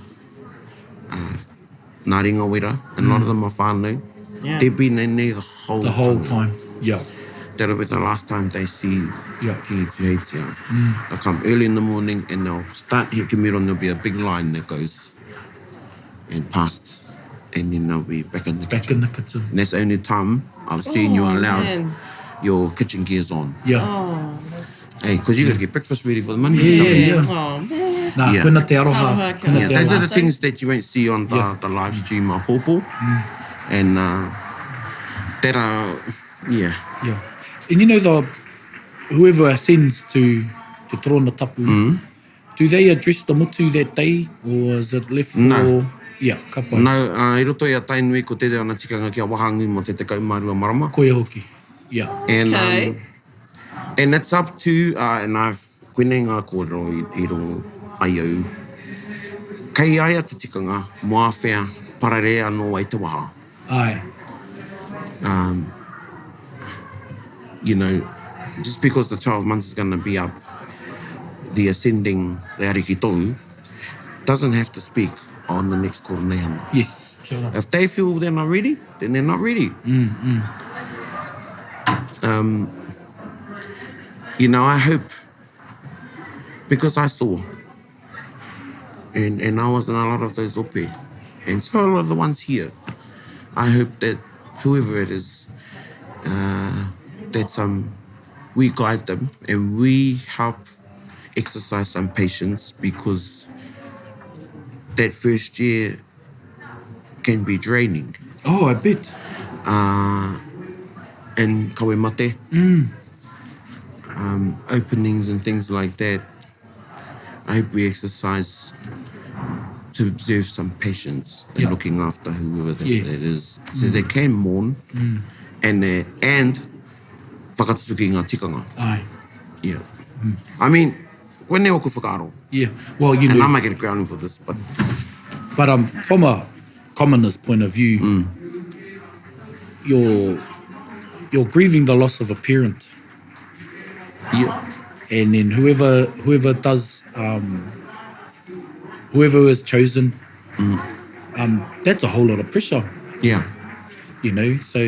Ngāringa wera, and a lot of them are whānau, Yeah. they've been in there the whole The whole time. Yeah. That'll be the last time they see Yeah. Kīngi Tuheitia. They'll come early in the morning and they'll start here Kimiora, and there'll be a big line that goes and past, and then they'll be back in the Back kitchen. in the kitchen. And that's the only time I've seen you allowed man. your kitchen gears on. Yeah. Hey, because you got to get breakfast ready for the Monday. Yeah. Oh man. Nā, Yeah. koina te aroha. Aroha, Koina Yeah, te those are aroha. the things that you won't see on the live stream of Pōpō. And that are, yeah. Yeah. And you know, whoever ascends to Te Torona Tapu, do they address the motu that day, or is it left for... No. Yeah, ka pai. No, I roto i a tainui ko te reo na tikanga kia wahangi mo te kaumārua marama. Koia hoki. Yeah. And, Okay. and it's up to, and I've koenei ngā kōrero i rongo ai au. Kei aia te tikanga, moa whea, parare anō ai te waha. Ai. You know, just because the 12 months is going to be up, the ascending, the Ariki tonu, doesn't have to speak on the next koronehana. Yes. Kia ora. If they feel they're not ready, then they're not ready. You know, I hope, because I saw, and I was in a lot of those ope, and so a lot of the ones here, I hope that whoever it is, that we guide them and we help exercise some patience, because that first year can be draining. Oh, I bet. And kawe mate, openings and things like that. I hope we exercise to observe some patience in Yeah. looking after whoever that is. So they can mourn and whakatutuki ngā tikanga. Ai. Yeah. I mean, when ne oku whakaaro, Yeah. Well, you and know, I might get grounding for this, but but from a commoner's point of view, you're grieving the loss of a parent. yeah. And then whoever does, whoever is chosen, that's a whole lot of pressure, Yeah. you know. So,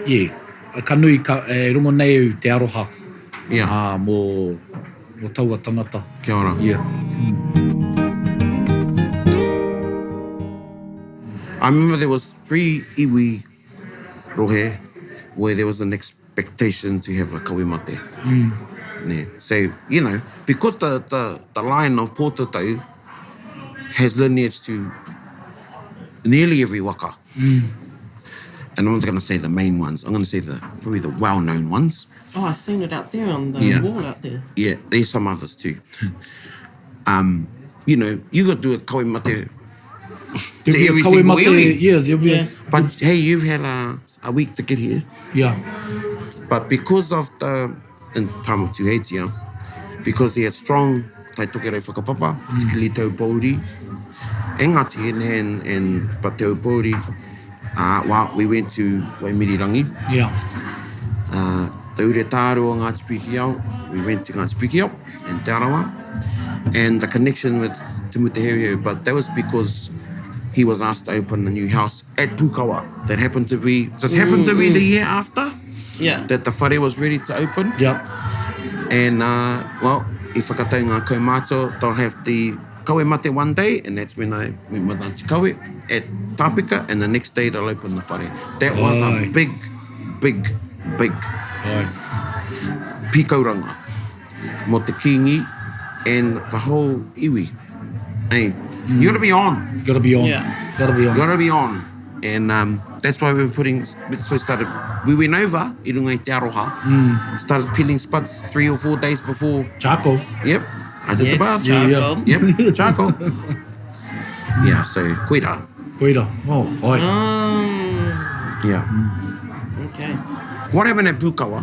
yeah, ka nui e rongo nei au te aroha Yeah. mō taua tangata. Kia ora. Yeah. I remember there was 3 iwi rohe where there was an expectation to have a kawemate. Yeah. So, you know, because the line of Pōtatau has lineage to nearly every waka. And I'm not going to say the main ones. I'm going to say probably the well-known ones. Oh, I've seen it out there on the wall out there. Yeah, there's some others too. You know, you got to do a kawemate to every single iwi. Yeah, there'll be But hey, you've had a week to get here. Yeah. Mm. But because of in Kīngi Tuheitia, because he had strong taitokere whakapapa, particularly tau Pōuri, engati and but tau Pōuri, we went to Waimirirangi. Yeah. Taure tāro o Ngāti Pikiau, we went to Ngāti Pikiau and Tārawa, and the connection with Timoteheo, but that was because he was asked to open a new house at Pukawa that happened to be the year after that the whare was ready to open. Yeah. And well, I whakatau ngā kaumātua, they'll have the kawemate one day, and that's when I went with Auntie Kawe at Tāpika, and the next day they'll open the whare. That was a big pikauranga mo te Kīngi and the whole iwi. Hey, you gotta be on. Gotta be on. Yeah. Gotta be on. And that's why we went over I runga i te aroha, started peeling spuds 3 or 4 days before. Charcoal. Yep, I did the bath. Charcoal. Yep, charcoal. Yeah, so koira. Koira. Oh, oi. Yeah. Okay. What happened at Pukawa?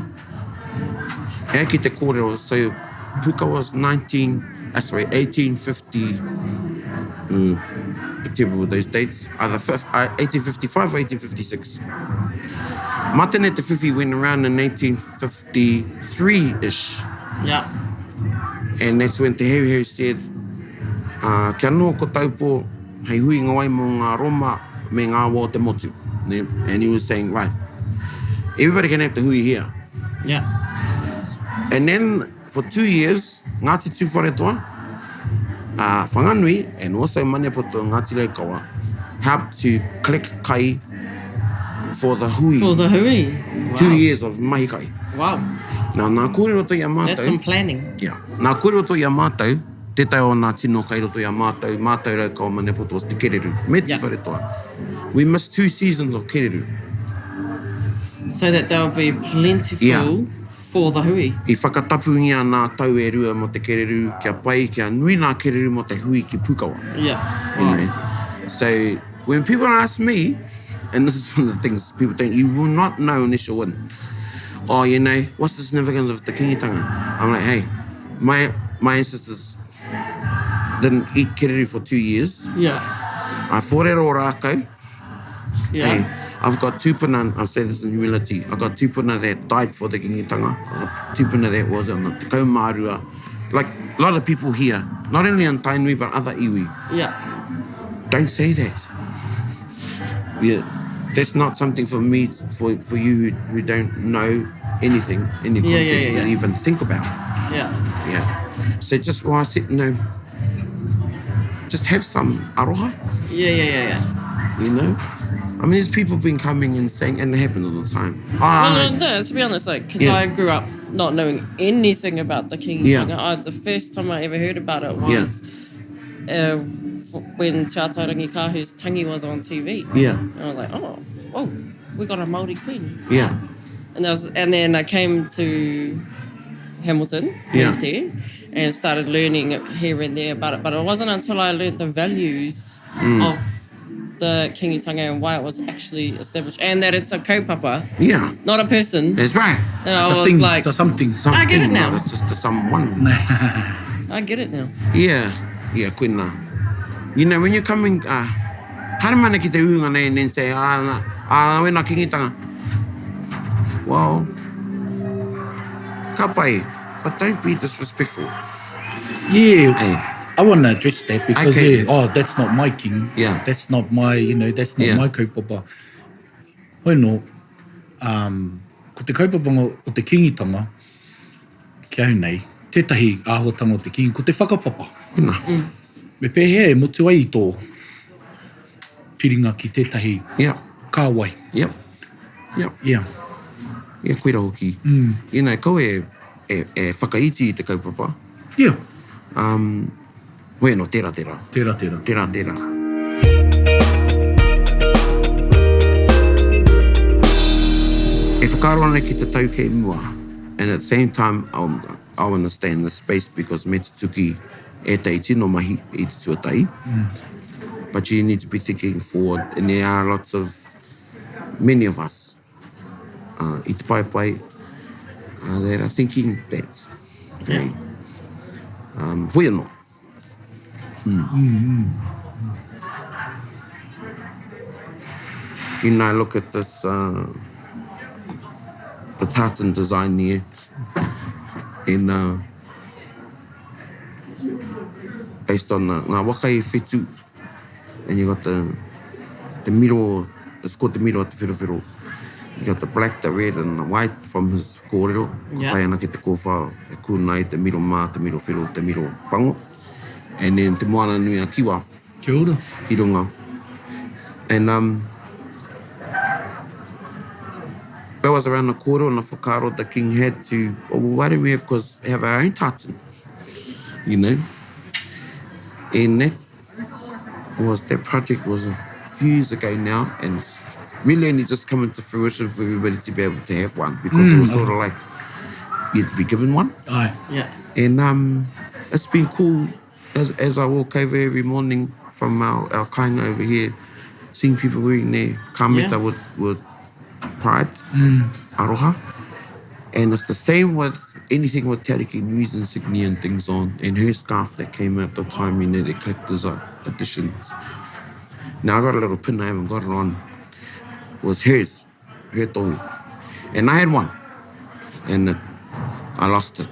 E ki te kōrero, so Pukawa was 1850, whatever those dates, either 1855 or 1856. Matane te whiwhi went around in 1853-ish. Yeah. And that's when Te Heu said, kia noa ko taupo, hei hui ngawai mo ngā roma me ngā wā te motu. And he was saying, right, everybody can have the hui here. Yeah. And then for 2 years, Ngāti Tūwharetoa, Whanganui, and also Maniapoto Ngāti Raukawa, helped to collect kai for the hui. For the hui. Wow. 2 years of mahi kai. Wow. Now, nā kōrero to ia mātou. That's some planning. Yeah. Nā kōrero to ia mātou, te tau o nā tino kai roto ia mātou, mātou Raukawa Maniapoto was te kereru. Me Tūwharetoa. We missed 2 seasons of kereru. So that there'll be plentiful for the hui. I whakatapungia nā tau e rua mo te kereru, kia pai, kia nui nā kereru mo te hui ki Pukawa. Yeah. You know? So when people ask me, and this is one of the things people think, you will not know unless you win. Oh, you know, what's the significance of the Kīngitanga? I'm like, hey, my ancestors didn't eat kereru for 2 years. Yeah. I whorero o rākau. Yeah. Hey, I've got tūpuna, I'll say this in humility, I've got tūpuna that died for the Kīngitanga. I've got tūpuna that was on the Te Kaumārua. Like a lot of people here, not only on Tainui, but other iwi. Yeah. Don't say that. Yeah, that's not something for me, for you who don't know anything, any context to even think about. Yeah. Yeah. So just while I sit, just have some aroha. Yeah. You know? I mean, there's people been coming and saying, and it happens all the time. Well, no, to be honest, like, because I grew up not knowing anything about the Kīngitanga. The first time I ever heard about it was when Te Atarangi Kāhu's tangi was on TV. Yeah. And I was like, oh, whoa, we got a Māori queen. Yeah. And then I came to Hamilton, moved there, and started learning here and there about it. But it wasn't until I learned the values of the Kīngitanga and why it was actually established, and that it's a kaupapa, not a person. That's right. And I was thing, like, it's something. I get it now. It's just a someone. I get it now. Yeah, kuina. You know, when you're coming, hara mana ki te unga nei and then say, wena Kīngitanga. Well, ka pai, but don't be disrespectful. Yeah. Hey. I want to address that because, that's not my king. Yeah. That's not my, that's not my kaupapa. Hoi no, ko te kaupapa o te Kīngitanga, kia hu nei, tētahi āhuatanga o te kingi, ko te whakapapa. Kuna. Me pēhea e motu ai tō piringa ki tētahi kāwai. Yep. Yeah. Yeah, koira hoki. You know, koe e whakaiti i te kaupapa. Yeah. Bueno, tera. Tera. Tera. E whakaro ana ki te tau kei mua. And at the same time, I want to stay in this space because me te tuki e tei tino mahi i te tuatai. But you need to be thinking forward. And there are many of us, i te pai, that are thinking that. Okay. Hui anō. You know, I look at this, the tartan design here, and based on ngā waka e whetū, and you got the miro, it's called the miro at the whirowhiro. You got the black, the red, and the white from his kōrero. Ko tai ana ki te kōwhao, e kūnai, te miro mā, te miro whiro, te miro pango. And then te moana nui a kiwa. Kia ora. I runga. And that was around the kōrero and the whakaro the king had to, well, why don't we have our own tartan? You know? And that project was a few years ago now, and it's really only just coming to fruition for everybody to be able to have one, because it was sort of like you'd be given one. Aye. Yeah. And it's been cool as I walk over every morning from our kāinga over here, seeing people wearing their kāmeta with pride, aroha. And it's the same with anything with Te Ariki Nui's insignia and things on, and her scarf that came out at the time, you know, the collector's editions. Now I got a little pin, I haven't got it on. It was hers, her tohu. And I had one, and I lost it.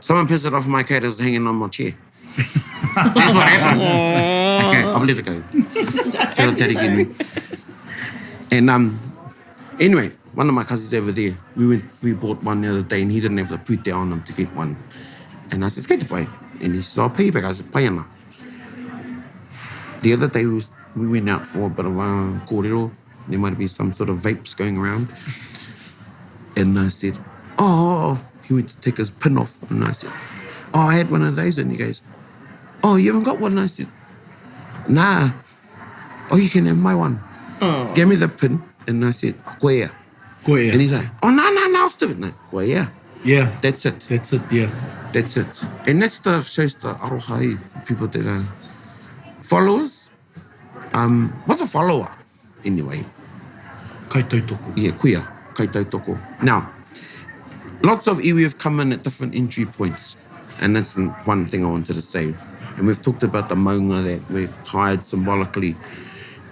Someone pissed it off my cat, it was hanging on my chair. That's what happened. Okay, I've let it go. Te Ariki Nui. And anyway, one of my cousins over there, we bought one the other day, and he didn't have the pute on him to get one. And I said, skate pai. And he said, I'll pay you back. I said, pai ana. The other day we went out for a bit of kōrero. There might be some sort of vapes going around. And I said, he went to take his pin off. And I said, I had one of those. And he goes, you haven't got one? And I said, nah. You can have my one. Give me the pin. And I said, koea. Koea. And he's like, no, I'll still it. Koea. Yeah. That's it. That's it, yeah. That's it. And that stuff shows the aroha for people that are followers. What's a follower, anyway? Kai tautoko. Yeah, kuia. Kai tautoko. Now, lots of iwi have come in at different entry points. And that's one thing I wanted to say. And we've talked about the maunga that we're tied symbolically.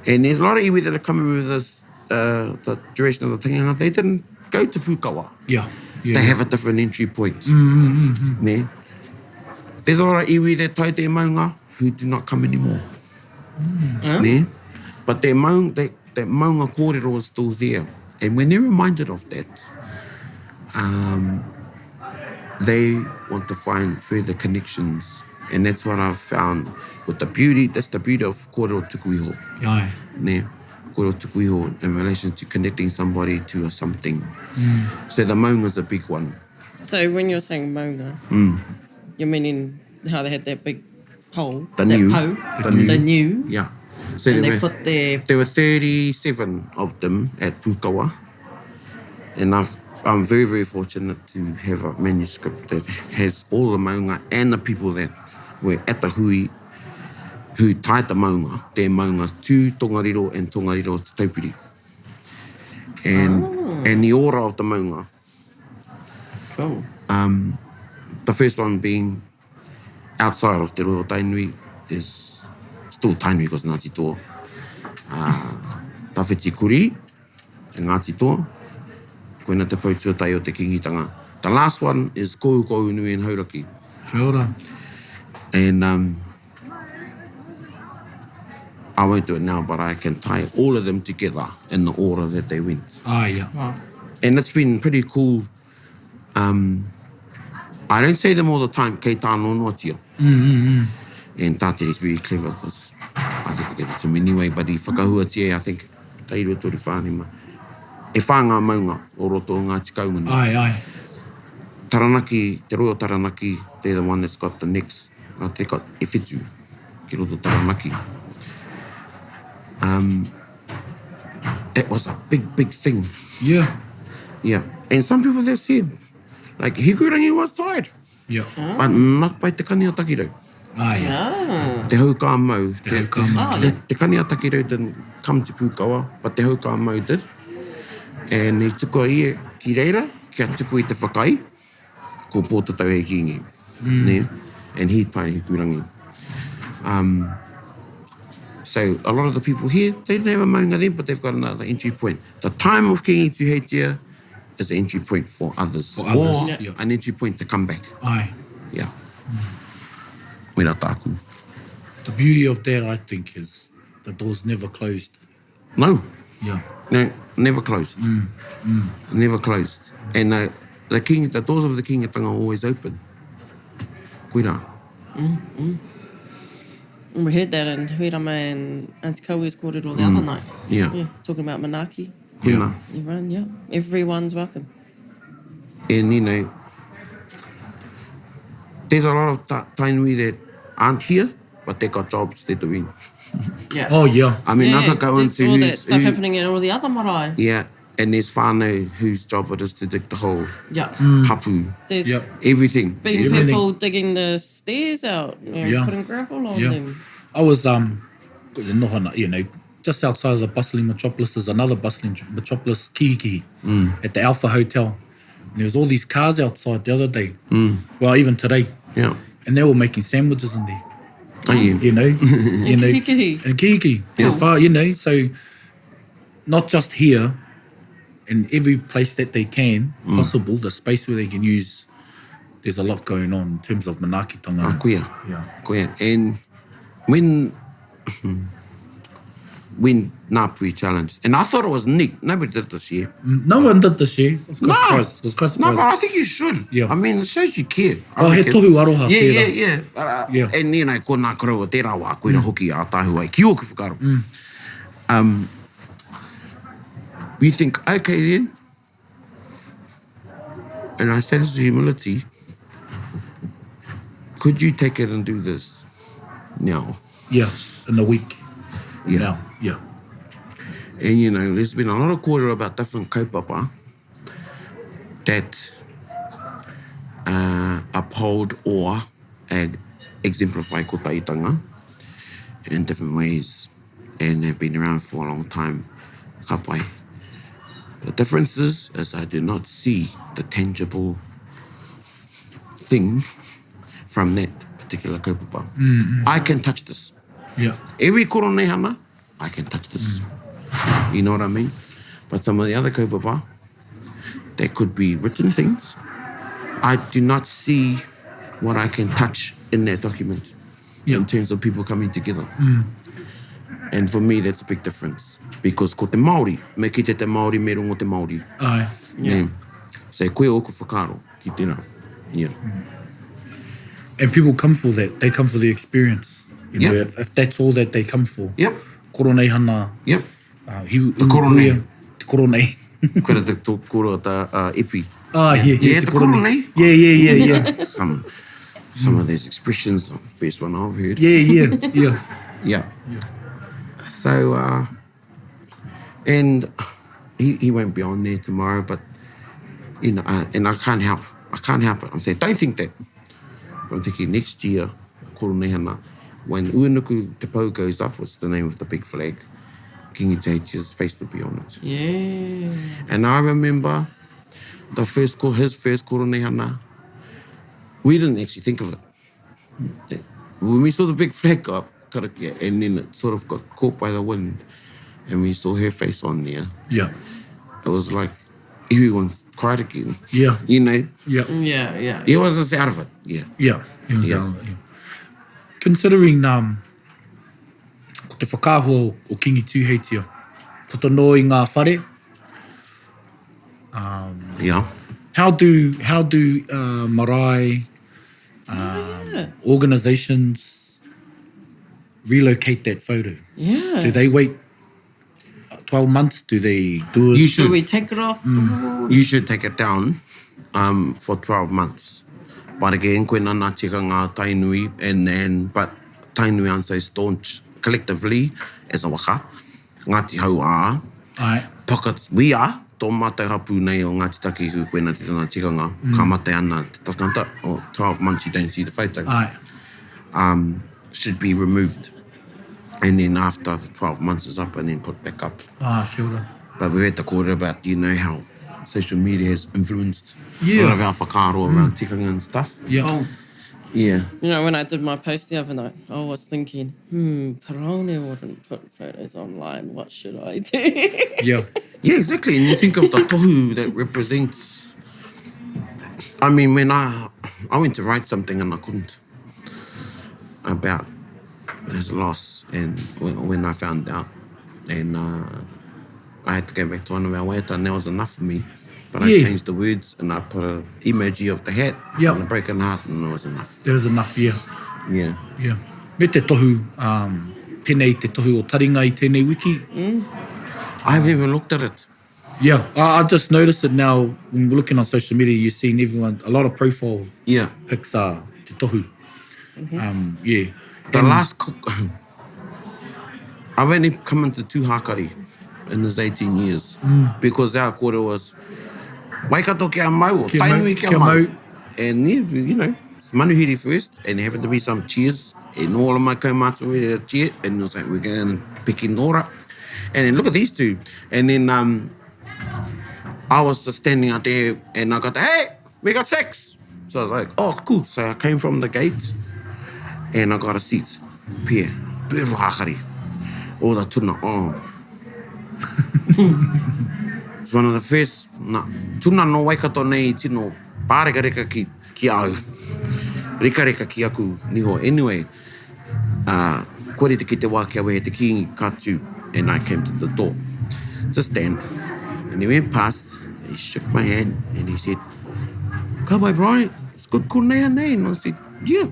And there's a lot of iwi that are coming with this, the duration of the Tikanga. They didn't go to Pukawa. Yeah. They have a different entry point. Ne? There's a lot of iwi that tai te maunga who do not come anymore. Ne? But that maunga kōrero is still there. And when they're reminded of that, they want to find further connections. And that's what I've found with the beauty. That's the beauty of kōrero tukuiho. Aye. Ne? Kōrero tukuiho in relation to connecting somebody to a something. So the maunga's a big one. So when you're saying maunga, you're meaning how they had that big pole, The that new. po, The new, Yeah. So and there they were, put their there were 37 of them at Pukawa. And I'm very, very fortunate to have a manuscript that has all the maunga and the people that were at the hui who tied the maunga, their maunga, to Tongariro and Tongariro to Taupiri. And the order of the maunga. cool. The first one being outside of Te Royal Tainui is still Tainui because Ngāti Toa. Tawhiti Kuri, e Ngāti Toa. Koina te pautuatai o te Kīngitanga. The last one is Kōu Nui and Hauraki. Kia ora. And I won't do it now, but I can tie all of them together in the order that they went. Yeah. Wow. And it's been pretty cool. I don't say them all the time, kei tāno noatia. And Tātere is very clever because I think I gave it to him anyway, but I whakahuatia, I think, tairo tori whānima. E whāngā maunga o roto o Ngāti Kaumanu. Aye. Taranaki, te Royal Taranaki, they're the one that's got the next, they got e whetū, ki roto Taranaki. It was a big, big thing. Yeah. Yeah. And some people have said, like, hikurangi was tired, Yeah. but not by te kani o takirau. Ah, yeah. Ah. Te hauka mau. hauka mau. Te kani o takirau didn't come to Pukawa, but te hauka mau did. And he tuku ia ki reira, kia tuku i te whakai, ko pōtatau he kingi. Ne? And he pai hikurangi. So a lot of the people here, they don't have a maunga then, but they've got another entry point. The time of Kīngi Tuheitia is an entry point for others. For others, Or yeah. an entry point to come back. Aye. Yeah. Mira tāku. The beauty of that, I think, is the door's never closed. No. Yeah. No, never closed. Never closed. And the doors of the Kīngitanga are always open. Koira. We heard that in Huirama and Auntie Kaui's kōrero the other night. Yeah. Talking about Manaki. Koira. Everyone, yeah. Everyone's welcome. And, you know, there's a lot of tainui that aren't here, but they got jobs they're doing. Yeah. Oh, yeah. I mean, yeah, I could go there's into all who's... that stuff happening in all the other marae. Yeah, and there's whānau whose job it is to dig the hole. Yeah. Hapu. There's Yep. Everything. been Everything. people digging the stairs out, Yeah. putting gravel on Yeah. them. I was, you know, just outside of the bustling metropolis is another bustling metropolis, Kihi, at the Alpha Hotel. And there was all these cars outside the other day. Well, even today. Yeah. And they were making sandwiches in there. Oh, yeah. You know, you know, Kikihi. and Kiki, Yeah. as far, you know, so not just here, in every place that they can, possible, the space where they can use, there's a lot going on in terms of manaakitanga. Kuia. Yeah. Kuia. And when Ngāpui challenged, and I thought it was Nick, nobody did this year. No one did this year. I was quite surprised. I was quite No, surprised. but I think you should. Yeah. I mean, it shows you care. I Oh, he reckon. tohu aroha Yeah, tērā. yeah. But, Yeah. And, you know, ko nā korau o tērā wā, koira hoki a tāhu ai, ki oku whakaro. We think, okay then, and I say this with humility, could you take it and do this now? Yeah, in a week. Yeah. Now, yeah. And, you know, there's been a lot of kōrero about different kaupapa that uphold or exemplify ko taitanga in different ways and have been around for a long time. Ka pai. The difference is I do not see the tangible thing from that particular kaupapa. I can touch this. Yeah. Every koronehana, I can touch this. You know what I mean? But some of the other kaupapa, there could be written things. I do not see what I can touch in that document in terms of people coming together. And for me, that's a big difference. Because ko te Māori, me kite te Māori, me rongo te Māori. Aye. Yeah. So koe oku whakaro ki tēnā. Yeah. And people come for that. They come for the experience. You know, Yep. if that's all that they come for. Yep. Koronei hana. Yep. The koronei. The koronei. Koe te koro ta epi. Ah, yeah. Yeah, the the koronei. Yeah. Some of those expressions, the first one I've heard. Yeah. Yeah. So, and he won't be on there tomorrow, but, you know, and I can't help it. I'm saying, don't think that. But I'm thinking next year, koronehana, when Uenuku Te Pau goes up, what's the name of the big flag? Kīngi Tuheitia's face would be on it. Yeah. And I remember his first koronehana, we didn't actually think of it. When we saw the big flag go up, karakia, and then it sort of got caught by the wind, and we saw her face on there, Yeah. it was like everyone cried again. Yeah. You know? Yeah. Yeah. He was out of it. Yeah. Yeah. Yeah. Considering ko te whakāhua o Kīngi Tuheitia, puta no i ngā whare, Yeah. how do marae, organisations relocate that photo? Yeah. Do they wait 12 months? Do they do it? You Do should. we take it off the wall? You should take it down for 12 months. But again, koe nana tika ngā tainui, but tainui aren't so staunch collectively as a waka. Ngāti hau a. Aye. Pockets, we are, tō mātai hapu nei o Ngāti Takihu koena te tana tikanga, ka mate ana te takanta, or 12 months you don't see the whaitau. Should be removed. And then after the 12 months is up and then put back up. Kia ora. But we've had to call it about, you know, how social media has influenced a lot of our whakaaro around tikanga and stuff. Yeah. Yeah. You know, when I did my post the other night, I was thinking, Parone wouldn't put photos online. What should I do? Yeah. Yeah, exactly. And you think of the tohu that represents... I mean, when I went to write something and I couldn't about his loss, and when I found out, and I had to go back to one of our waiata, and that was enough for me. But I changed the words and I put an emoji of the hat and a broken heart, and it was enough. There was enough, yeah. Yeah. Yeah. Me te tohu, tēnei te tohu o Taringa I tēnei wiki. I haven't even looked at it. Yeah, I've just noticed it now when we're looking on social media, you're seeing everyone, a lot of profile pics are te tohu. Yeah. The last... I've only come into tūhakari in this 18 years because our kore was waikato kia mau or tainui kia mau. And you know, it's manuhiri first, and there happened to be some cheers, and all of my kaumātua were a cheer, and it was like, we're going to piki nora. And then look at these two. And then I was just standing out there, and I got, hey, we got 6. So I was like, oh, cool. So I came from the gate, and I got a seat. Pia, pēru hakari. O da tuna, It's one of the first, tuna no waikato nei tino pāreka reka ki au. Reka reka ki aku niho. Anyway, kore te ki te wā kia wehe te Kīngi katu, and I came to the door to stand. And he went past, he shook my hand, and he said, "Kabai, Brian, it's good kūnea nei." And I said, yeah.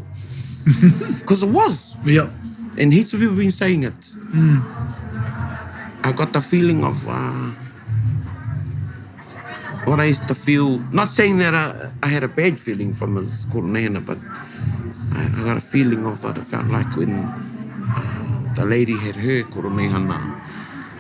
Because it was. Yeah. And heaps of people have been saying it. I got the feeling of what I used to feel, not saying that I had a bad feeling from his kōrunehana, but I got a feeling of what it felt like when the lady had her kōrunehana.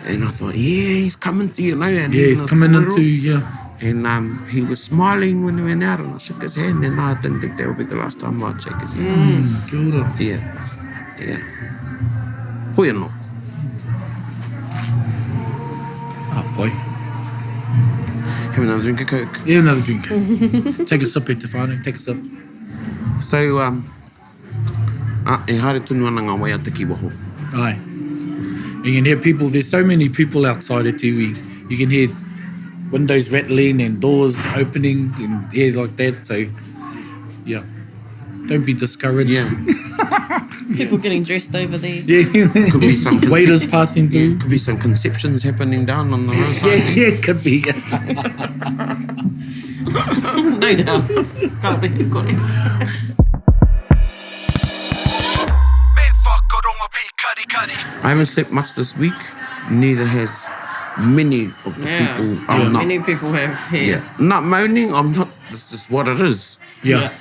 And I thought, yeah, he's coming to, you know. And he's coming into, And he was smiling when he went out, and I shook his hand, and I didn't think that would be the last time I'd shake his hand. Kia ora. Yeah. Hoi anō. Boy. Have another drink of Coke. Yeah, another drink. Take a sip, te whānau, take a sip. So, e haere tunu ana ngā waiata ki waho. Aye. You can hear people, there's so many people outside at Tiwi. You can hear windows rattling and doors opening and like that. So, yeah. Don't be discouraged. Yeah. People getting dressed over there. Yeah. Could be some waiters passing through. Could be some conceptions happening down on the roadside. Yeah, could be. No doubt. Can't be got it. I haven't slept much this week. Neither has many of the people. Many people have here. Yeah. Not moaning. I'm not. This is what it is. Yeah.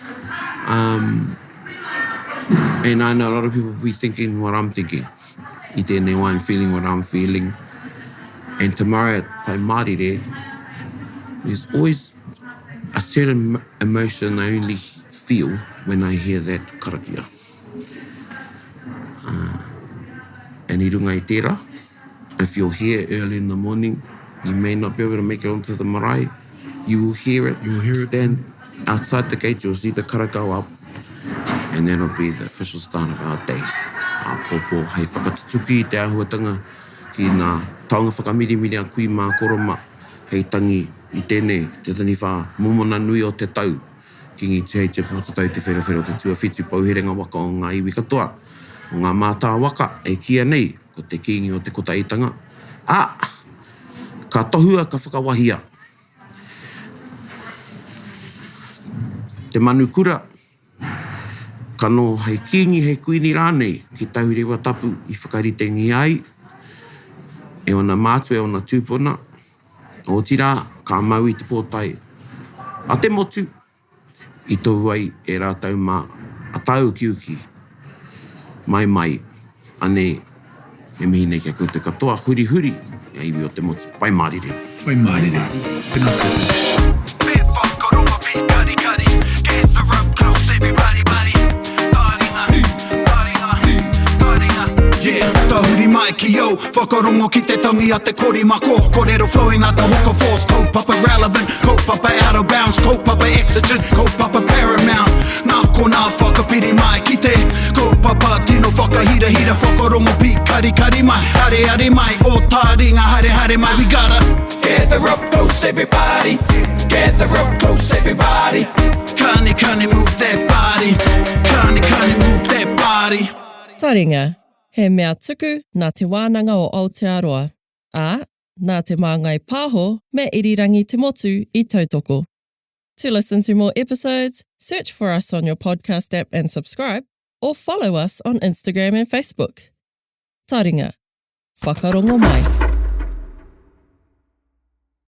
And I know a lot of people be thinking what I'm thinking. I tēnei wā, I'm feeling what I'm feeling. And tomorrow at Pai Māori there, there's always a certain emotion I only feel when I hear that karakia. And I runga I tērā. If you're here early in the morning, you may not be able to make it onto the marae. You will hear it. You will hear it. Stand outside the gate, you'll see the kara go up. And that'll be the official start of our day. Our pōpō, hei whakatutuki te ahuatanga ki ngā taonga whakamirimiri a kui mā koroma, hei tangi I tēnei, te tani whā momona nui o te tau, Kīngi Tuheitia pōtatau te wherewhero te tuawhitu pauherenga waka o ngā iwi katoa, o ngā mātā waka e kia nei, ko te kīngi o te kotaitanga. Ka tohua ka whakawahia. Te manukura, ka no hei kīngi hei kuīni rānei ki taurewa tapu I whakaritengi ai. E ona mātua e ona tūpuna. O tira, ka mau I te pōtai. A te motu, I tau ai e rātau mā a tau kiuki. Mai, ane, e mihi nei kia koutou katoa, huri, e iwi o te motu. Pai Māori reo. Whai mārere. Tēnā koutou. Bit whakaronga, bit kari. Gather up close, everybody, buddy. Taringa. Yeah, tahuri mai ki au. Whakarongo ki te tangi a te korimako. Kōrero flowing out the hook of force. Kaupapa relevant, kaupapa out of bounds. Kaupapa exigent, kaupapa paramount. Nā ko nā whakapiri mai ki te kaupapa tino whakahira. Whakarongo pi kari mai. Hare mai, o Taringa, hare mai. We gotta gather up close, everybody. Gather up close, everybody. Kani move that body. Kani move that body. Taringa, he mea tuku nā te wānanga o Aotearoa. Nā te māngai pāho me irirangi te motu I tautoko. To listen to more episodes, search for us on your podcast app and subscribe, or follow us on Instagram and Facebook. Taringa, whakarongo mai.